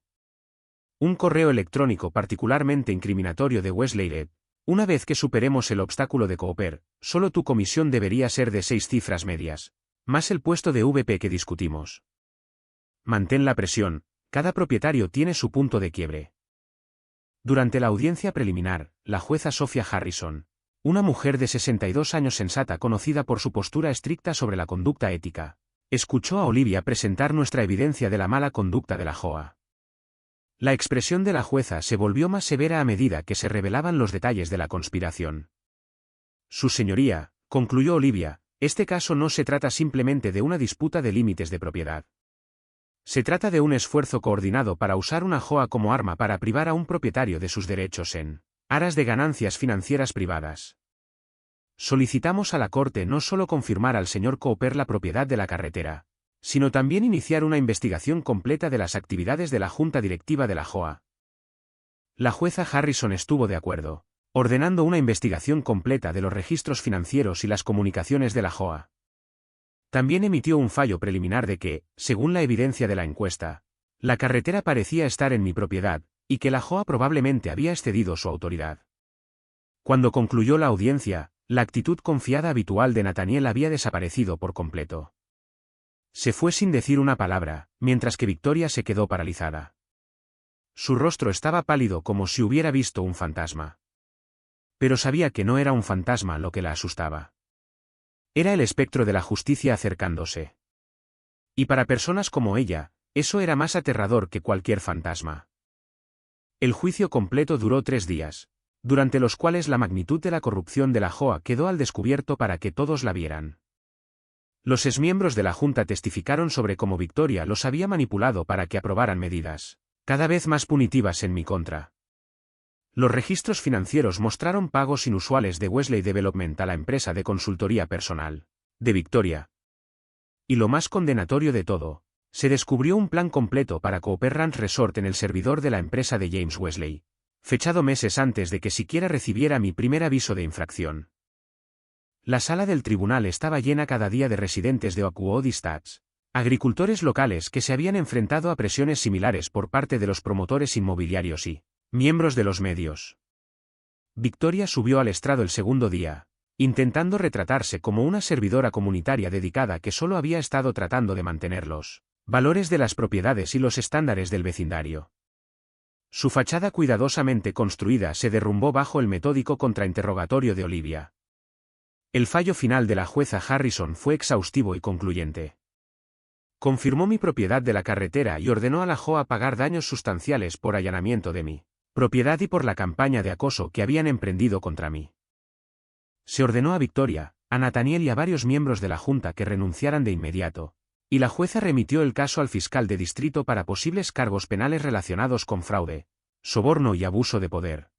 Un correo electrónico particularmente incriminatorio de Wesley Red: una vez que superemos el obstáculo de Cooper, solo tu comisión debería ser de 6 cifras medias, más el puesto de VP que discutimos. Mantén la presión, cada propietario tiene su punto de quiebre. Durante la audiencia preliminar, la jueza Sophia Harrison, una mujer de 62 años sensata conocida por su postura estricta sobre la conducta ética, escuchó a Olivia presentar nuestra evidencia de la mala conducta de la JOA. La expresión de la jueza se volvió más severa a medida que se revelaban los detalles de la conspiración. Su señoría, concluyó Olivia, este caso no se trata simplemente de una disputa de límites de propiedad. Se trata de un esfuerzo coordinado para usar una JOA como arma para privar a un propietario de sus derechos en aras de ganancias financieras privadas. Solicitamos a la Corte no solo confirmar al señor Cooper la propiedad de la carretera, sino también iniciar una investigación completa de las actividades de la Junta Directiva de la JOA. La jueza Harrison estuvo de acuerdo, ordenando una investigación completa de los registros financieros y las comunicaciones de la JOA. También emitió un fallo preliminar de que, según la evidencia de la encuesta, la carretera parecía estar en mi propiedad, y que la JOA probablemente había excedido su autoridad. Cuando concluyó la audiencia, la actitud confiada habitual de Nathaniel había desaparecido por completo. Se fue sin decir una palabra, mientras que Victoria se quedó paralizada. Su rostro estaba pálido como si hubiera visto un fantasma. Pero sabía que no era un fantasma lo que la asustaba. Era el espectro de la justicia acercándose. Y para personas como ella, eso era más aterrador que cualquier fantasma. El juicio completo duró 3 días, durante los cuales la magnitud de la corrupción de la JOA quedó al descubierto para que todos la vieran. Los exmiembros de la Junta testificaron sobre cómo Victoria los había manipulado para que aprobaran medidas cada vez más punitivas en mi contra. Los registros financieros mostraron pagos inusuales de Wesley Development a la empresa de consultoría personal de Victoria. Y lo más condenatorio de todo, se descubrió un plan completo para Cooper Ranch Resort en el servidor de la empresa de James Wesley, fechado meses antes de que siquiera recibiera mi primer aviso de infracción. La sala del tribunal estaba llena cada día de residentes de Oakwood Estates, agricultores locales que se habían enfrentado a presiones similares por parte de los promotores inmobiliarios y miembros de los medios. Victoria subió al estrado el segundo día, intentando retratarse como una servidora comunitaria dedicada que solo había estado tratando de mantener los valores de las propiedades y los estándares del vecindario. Su fachada cuidadosamente construida se derrumbó bajo el metódico contrainterrogatorio de Olivia. El fallo final de la jueza Harrison fue exhaustivo y concluyente. Confirmó mi propiedad de la carretera y ordenó a la JOA pagar daños sustanciales por allanamiento de mi propiedad y por la campaña de acoso que habían emprendido contra mí. Se ordenó a Victoria, a Nathaniel y a varios miembros de la Junta que renunciaran de inmediato, y la jueza remitió el caso al fiscal de distrito para posibles cargos penales relacionados con fraude, soborno y abuso de poder.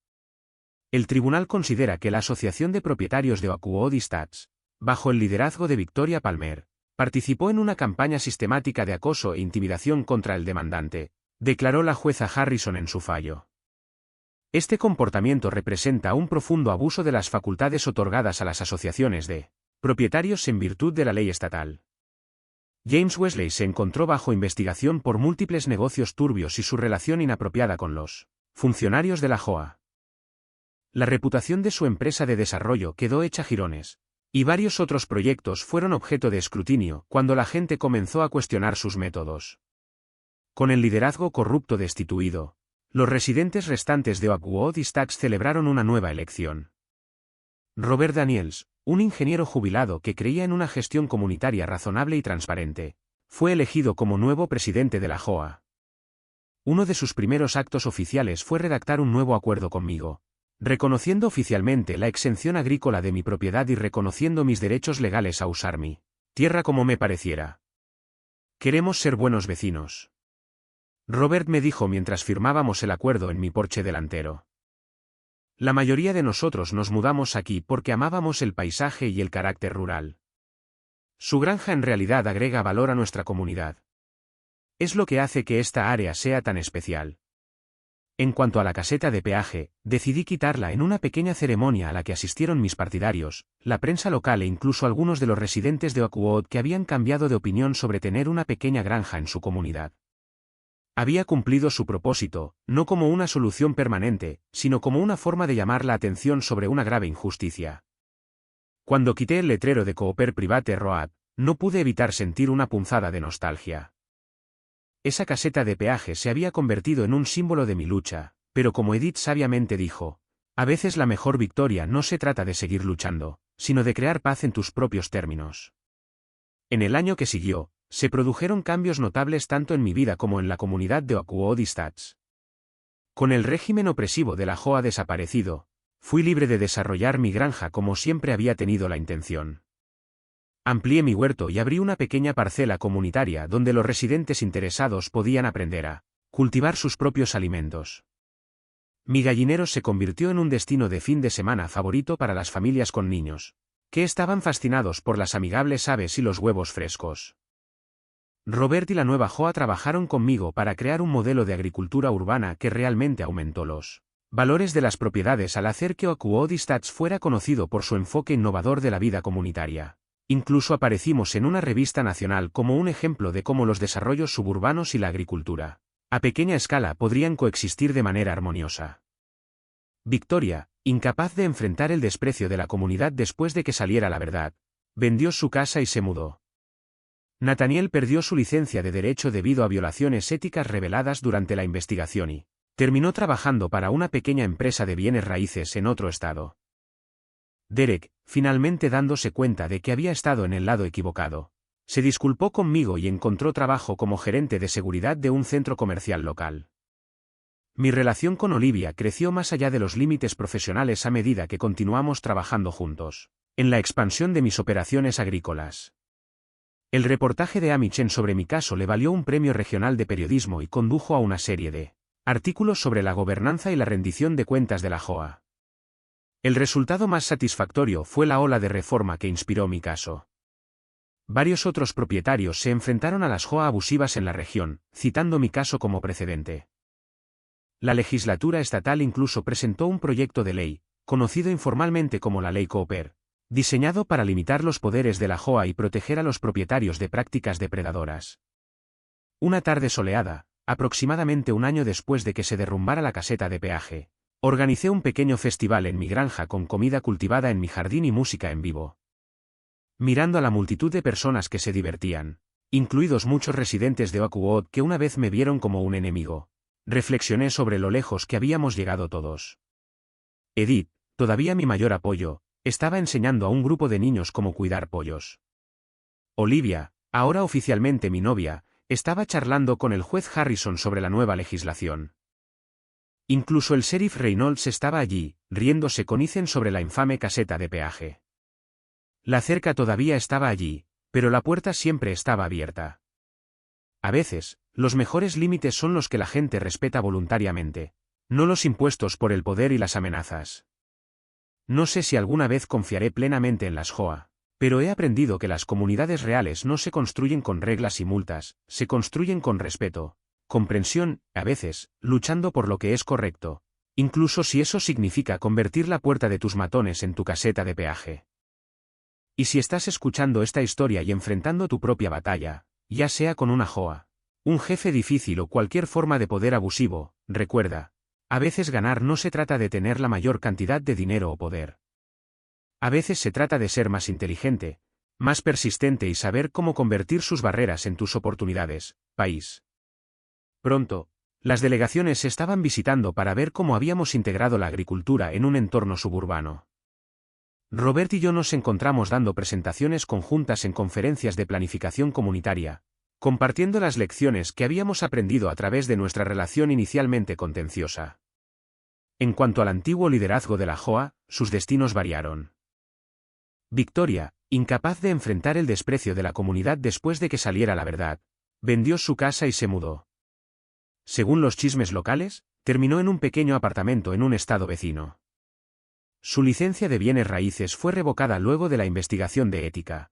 El tribunal considera que la Asociación de Propietarios de Oakwood Estates, bajo el liderazgo de Victoria Palmer, participó en una campaña sistemática de acoso e intimidación contra el demandante, declaró la jueza Harrison en su fallo. Este comportamiento representa un profundo abuso de las facultades otorgadas a las asociaciones de propietarios en virtud de la ley estatal. James Wesley se encontró bajo investigación por múltiples negocios turbios y su relación inapropiada con los funcionarios de la JOA. La reputación de su empresa de desarrollo quedó hecha jirones, y varios otros proyectos fueron objeto de escrutinio cuando la gente comenzó a cuestionar sus métodos. Con el liderazgo corrupto destituido, los residentes restantes de Oakwood Estates celebraron una nueva elección. Robert Daniels, un ingeniero jubilado que creía en una gestión comunitaria razonable y transparente, fue elegido como nuevo presidente de la JOA. Uno de sus primeros actos oficiales fue redactar un nuevo acuerdo conmigo, reconociendo oficialmente la exención agrícola de mi propiedad y reconociendo mis derechos legales a usar mi tierra como me pareciera. Queremos ser buenos vecinos. Robert me dijo mientras firmábamos el acuerdo en mi porche delantero. La mayoría de nosotros nos mudamos aquí porque amábamos el paisaje y el carácter rural. Su granja en realidad agrega valor a nuestra comunidad. Es lo que hace que esta área sea tan especial. En cuanto a la caseta de peaje, decidí quitarla en una pequeña ceremonia a la que asistieron mis partidarios, la prensa local e incluso algunos de los residentes de Oakwood que habían cambiado de opinión sobre tener una pequeña granja en su comunidad. Había cumplido su propósito, no como una solución permanente, sino como una forma de llamar la atención sobre una grave injusticia. Cuando quité el letrero de Cooper Private Road, no pude evitar sentir una punzada de nostalgia. Esa caseta de peaje se había convertido en un símbolo de mi lucha, pero como Edith sabiamente dijo, a veces la mejor victoria no se trata de seguir luchando, sino de crear paz en tus propios términos. En el año que siguió, se produjeron cambios notables tanto en mi vida como en la comunidad de Oakwood Estates. Con el régimen opresivo de la JOA desaparecido, fui libre de desarrollar mi granja como siempre había tenido la intención. Amplié mi huerto y abrí una pequeña parcela comunitaria donde los residentes interesados podían aprender a cultivar sus propios alimentos. Mi gallinero se convirtió en un destino de fin de semana favorito para las familias con niños, que estaban fascinados por las amigables aves y los huevos frescos. Robert y la nueva JOA trabajaron conmigo para crear un modelo de agricultura urbana que realmente aumentó los valores de las propiedades al hacer que Oakwood Estates fuera conocido por su enfoque innovador de la vida comunitaria. Incluso aparecimos en una revista nacional como un ejemplo de cómo los desarrollos suburbanos y la agricultura, a pequeña escala, podrían coexistir de manera armoniosa. Victoria, incapaz de enfrentar el desprecio de la comunidad después de que saliera la verdad, vendió su casa y se mudó. Nathaniel perdió su licencia de derecho debido a violaciones éticas reveladas durante la investigación y terminó trabajando para una pequeña empresa de bienes raíces en otro estado. Derek, finalmente dándose cuenta de que había estado en el lado equivocado, se disculpó conmigo y encontró trabajo como gerente de seguridad de un centro comercial local. Mi relación con Olivia creció más allá de los límites profesionales a medida que continuamos trabajando juntos en la expansión de mis operaciones agrícolas. El reportaje de Amy Chen sobre mi caso le valió un premio regional de periodismo y condujo a una serie de artículos sobre la gobernanza y la rendición de cuentas de la JOA. El resultado más satisfactorio fue la ola de reforma que inspiró mi caso. Varios otros propietarios se enfrentaron a las JOA abusivas en la región, citando mi caso como precedente. La legislatura estatal incluso presentó un proyecto de ley, conocido informalmente como la Ley Cooper, diseñado para limitar los poderes de la JOA y proteger a los propietarios de prácticas depredadoras. Una tarde soleada, aproximadamente un año después de que se derrumbara la caseta de peaje, organicé un pequeño festival en mi granja con comida cultivada en mi jardín y música en vivo. Mirando a la multitud de personas que se divertían, incluidos muchos residentes de Oakwood que una vez me vieron como un enemigo, reflexioné sobre lo lejos que habíamos llegado todos. Edith, todavía mi mayor apoyo, estaba enseñando a un grupo de niños cómo cuidar pollos. Olivia, ahora oficialmente mi novia, estaba charlando con el juez Harrison sobre la nueva legislación. Incluso el sheriff Reynolds estaba allí, riéndose con Ethan sobre la infame caseta de peaje. La cerca todavía estaba allí, pero la puerta siempre estaba abierta. A veces, los mejores límites son los que la gente respeta voluntariamente, no los impuestos por el poder y las amenazas. No sé si alguna vez confiaré plenamente en las JOA, pero he aprendido que las comunidades reales no se construyen con reglas y multas, se construyen con respeto, comprensión, a veces, luchando por lo que es correcto, incluso si eso significa convertir la puerta de tus matones en tu caseta de peaje. Y si estás escuchando esta historia y enfrentando tu propia batalla, ya sea con una JOA, un jefe difícil o cualquier forma de poder abusivo, recuerda, a veces ganar no se trata de tener la mayor cantidad de dinero o poder. A veces se trata de ser más inteligente, más persistente y saber cómo convertir sus barreras en tus oportunidades, país. Pronto, las delegaciones se estaban visitando para ver cómo habíamos integrado la agricultura en un entorno suburbano. Robert y yo nos encontramos dando presentaciones conjuntas en conferencias de planificación comunitaria, compartiendo las lecciones que habíamos aprendido a través de nuestra relación inicialmente contenciosa. En cuanto al antiguo liderazgo de la JOA, sus destinos variaron. Victoria, incapaz de enfrentar el desprecio de la comunidad después de que saliera la verdad, vendió su casa y se mudó. Según los chismes locales, terminó en un pequeño apartamento en un estado vecino. Su licencia de bienes raíces fue revocada luego de la investigación de ética.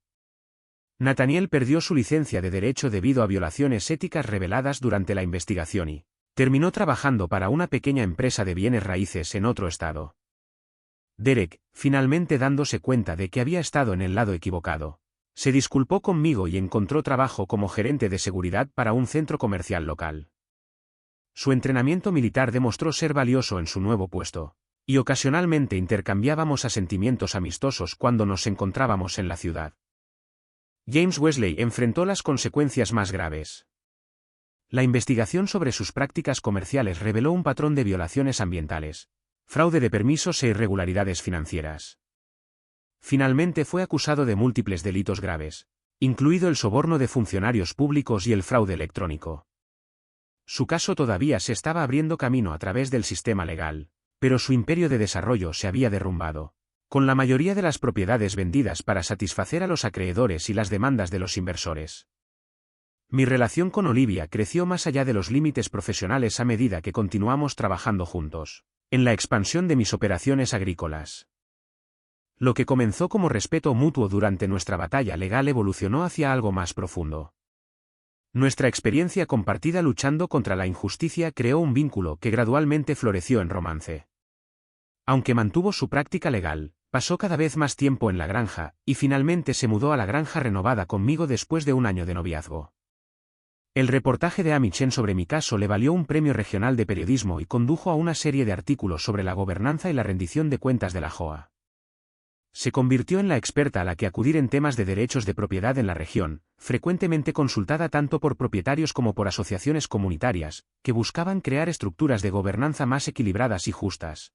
Nathaniel perdió su licencia de derecho debido a violaciones éticas reveladas durante la investigación y terminó trabajando para una pequeña empresa de bienes raíces en otro estado. Derek, finalmente dándose cuenta de que había estado en el lado equivocado, se disculpó conmigo y encontró trabajo como gerente de seguridad para un centro comercial local. Su entrenamiento militar demostró ser valioso en su nuevo puesto, y ocasionalmente intercambiábamos asentimientos amistosos cuando nos encontrábamos en la ciudad. James Wesley enfrentó las consecuencias más graves. La investigación sobre sus prácticas comerciales reveló un patrón de violaciones ambientales, fraude de permisos e irregularidades financieras. Finalmente fue acusado de múltiples delitos graves, incluido el soborno de funcionarios públicos y el fraude electrónico. Su caso todavía se estaba abriendo camino a través del sistema legal, pero su imperio de desarrollo se había derrumbado, con la mayoría de las propiedades vendidas para satisfacer a los acreedores y las demandas de los inversores. Mi relación con Olivia creció más allá de los límites profesionales a medida que continuamos trabajando juntos, en la expansión de mis operaciones agrícolas. Lo que comenzó como respeto mutuo durante nuestra batalla legal evolucionó hacia algo más profundo. Nuestra experiencia compartida luchando contra la injusticia creó un vínculo que gradualmente floreció en romance. Aunque mantuvo su práctica legal, pasó cada vez más tiempo en la granja, y finalmente se mudó a la granja renovada conmigo después de un año de noviazgo. El reportaje de Amy Chen sobre mi caso le valió un premio regional de periodismo y condujo a una serie de artículos sobre la gobernanza y la rendición de cuentas de la JOA. Se convirtió en la experta a la que acudir en temas de derechos de propiedad en la región, frecuentemente consultada tanto por propietarios como por asociaciones comunitarias, que buscaban crear estructuras de gobernanza más equilibradas y justas.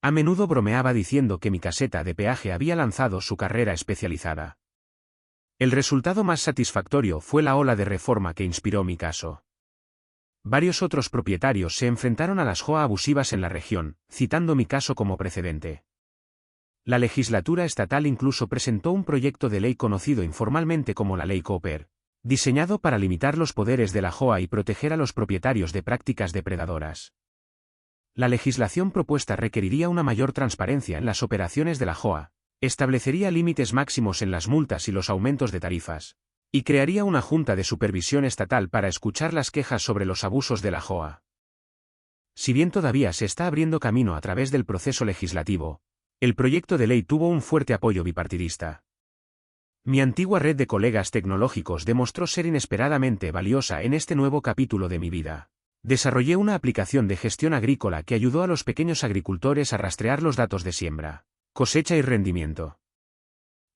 A menudo bromeaba diciendo que mi caseta de peaje había lanzado su carrera especializada. El resultado más satisfactorio fue la ola de reforma que inspiró mi caso. Varios otros propietarios se enfrentaron a las JOA abusivas en la región, citando mi caso como precedente. La legislatura estatal incluso presentó un proyecto de ley conocido informalmente como la Ley Cooper, diseñado para limitar los poderes de la JOA y proteger a los propietarios de prácticas depredadoras. La legislación propuesta requeriría una mayor transparencia en las operaciones de la JOA, establecería límites máximos en las multas y los aumentos de tarifas, y crearía una junta de supervisión estatal para escuchar las quejas sobre los abusos de la JOA. Si bien todavía se está abriendo camino a través del proceso legislativo, el proyecto de ley tuvo un fuerte apoyo bipartidista. Mi antigua red de colegas tecnológicos demostró ser inesperadamente valiosa en este nuevo capítulo de mi vida. Desarrollé una aplicación de gestión agrícola que ayudó a los pequeños agricultores a rastrear los datos de siembra, cosecha y rendimiento.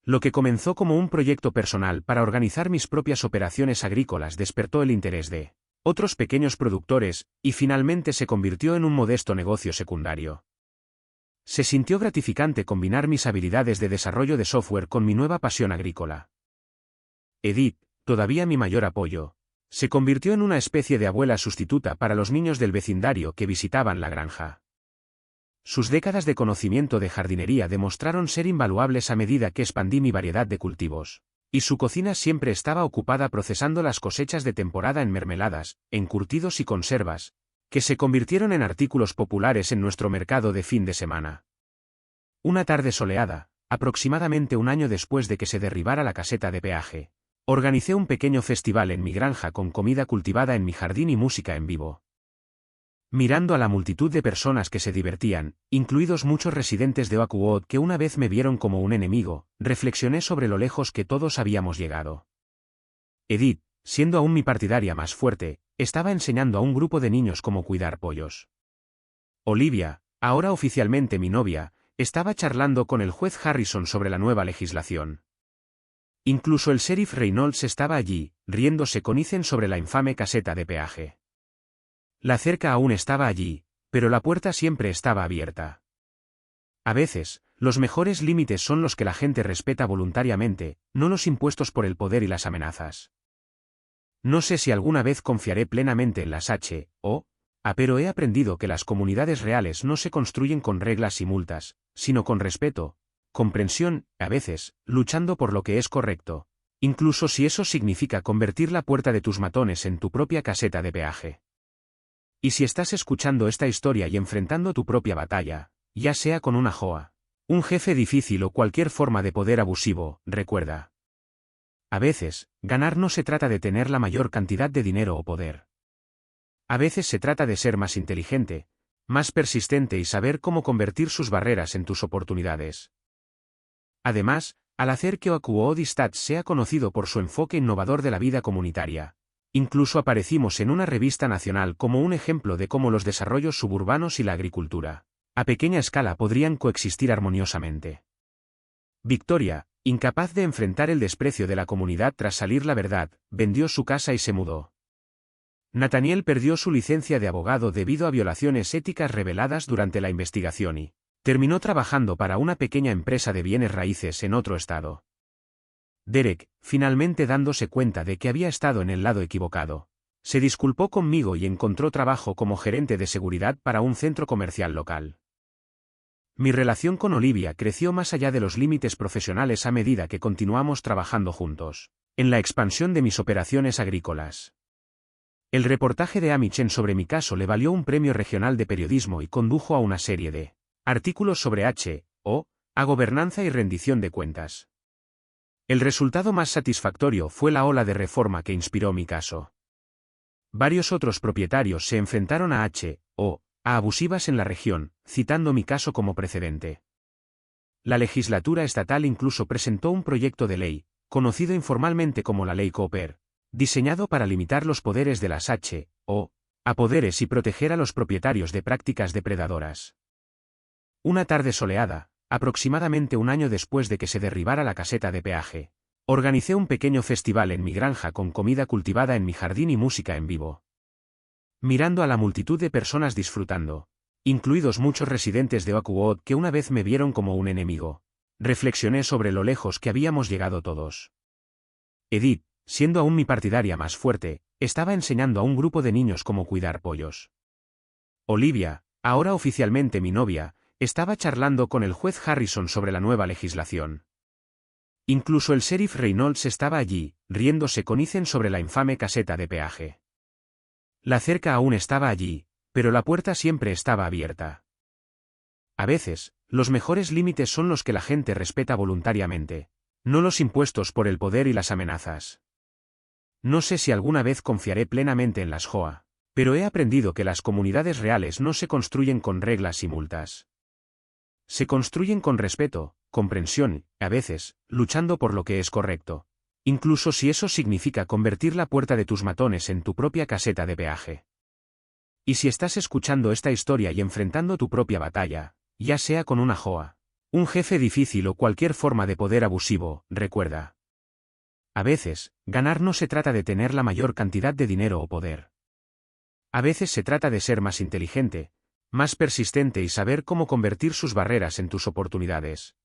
Lo que comenzó como un proyecto personal para organizar mis propias operaciones agrícolas despertó el interés de otros pequeños productores, y finalmente se convirtió en un modesto negocio secundario. Se sintió gratificante combinar mis habilidades de desarrollo de software con mi nueva pasión agrícola. Edith, todavía mi mayor apoyo, se convirtió en una especie de abuela sustituta para los niños del vecindario que visitaban la granja. Sus décadas de conocimiento de jardinería demostraron ser invaluables a medida que expandí mi variedad de cultivos, y su cocina siempre estaba ocupada procesando las cosechas de temporada en mermeladas, encurtidos y conservas, que se convirtieron en artículos populares en nuestro mercado de fin de semana. Una tarde soleada, aproximadamente un año después de que se derribara la caseta de peaje, organicé un pequeño festival en mi granja con comida cultivada en mi jardín y música en vivo. Mirando a la multitud de personas que se divertían, incluidos muchos residentes de Oakwood que una vez me vieron como un enemigo, reflexioné sobre lo lejos que todos habíamos llegado. Edith, siendo aún mi partidaria más fuerte, estaba enseñando a un grupo de niños cómo cuidar pollos. Olivia, ahora oficialmente mi novia, estaba charlando con el juez Harrison sobre la nueva legislación. Incluso el sheriff Reynolds estaba allí, riéndose con Ethan sobre la infame caseta de peaje. La cerca aún estaba allí, pero la puerta siempre estaba abierta. A veces, los mejores límites son los que la gente respeta voluntariamente, no los impuestos por el poder y las amenazas. No sé si alguna vez confiaré plenamente en las HOA, pero he aprendido que las comunidades reales no se construyen con reglas y multas, sino con respeto, comprensión, a veces, luchando por lo que es correcto, incluso si eso significa convertir la puerta de tus matones en tu propia caseta de peaje. Y si estás escuchando esta historia y enfrentando tu propia batalla, ya sea con una JOA, un jefe difícil o cualquier forma de poder abusivo, recuerda. A veces, ganar no se trata de tener la mayor cantidad de dinero o poder. A veces se trata de ser más inteligente, más persistente y saber cómo convertir sus barreras en tus oportunidades. Además, al hacer que Oakwood Stats sea conocido por su enfoque innovador de la vida comunitaria, incluso aparecimos en una revista nacional como un ejemplo de cómo los desarrollos suburbanos y la agricultura, a pequeña escala, podrían coexistir armoniosamente. Victoria, incapaz de enfrentar el desprecio de la comunidad tras salir la verdad, vendió su casa y se mudó. Nathaniel perdió su licencia de abogado debido a violaciones éticas reveladas durante la investigación y terminó trabajando para una pequeña empresa de bienes raíces en otro estado. Derek, finalmente dándose cuenta de que había estado en el lado equivocado, Se disculpó conmigo y encontró trabajo como gerente de seguridad para un centro comercial local. Mi relación con Olivia creció más allá de los límites profesionales a medida que continuamos trabajando juntos, en la expansión de mis operaciones agrícolas. El reportaje de Amy Chen sobre mi caso le valió un premio regional de periodismo y condujo a una serie de artículos sobre a gobernanza y rendición de cuentas. El resultado más satisfactorio fue la ola de reforma que inspiró mi caso. Varios otros propietarios se enfrentaron a abusivas en la región, citando mi caso como precedente. La legislatura estatal incluso presentó un proyecto de ley, conocido informalmente como la Ley Cooper, diseñado para limitar los poderes de las poderes y proteger a los propietarios de prácticas depredadoras. Una tarde soleada, aproximadamente un año después de que se derribara la caseta de peaje, organicé un pequeño festival en mi granja con comida cultivada en mi jardín y música en vivo. Mirando a la multitud de personas disfrutando, incluidos muchos residentes de Oakwood que una vez me vieron como un enemigo, reflexioné sobre lo lejos que habíamos llegado todos. Edith, siendo aún mi partidaria más fuerte, estaba enseñando a un grupo de niños cómo cuidar pollos. Olivia, ahora oficialmente mi novia, estaba charlando con el juez Harrison sobre la nueva legislación. Incluso el sheriff Reynolds estaba allí, riéndose con Ethan sobre la infame caseta de peaje. La cerca aún estaba allí, pero la puerta siempre estaba abierta. A veces, los mejores límites son los que la gente respeta voluntariamente, no los impuestos por el poder y las amenazas. No sé si alguna vez confiaré plenamente en las JOA, pero he aprendido que las comunidades reales no se construyen con reglas y multas. Se construyen con respeto, comprensión, a veces, luchando por lo que es correcto, incluso si eso significa convertir la puerta de tus matones en tu propia caseta de peaje. Y si estás escuchando esta historia y enfrentando tu propia batalla, ya sea con una JOA, un jefe difícil o cualquier forma de poder abusivo, recuerda. A veces, ganar no se trata de tener la mayor cantidad de dinero o poder. A veces se trata de ser más inteligente, más persistente y saber cómo convertir sus barreras en tus oportunidades.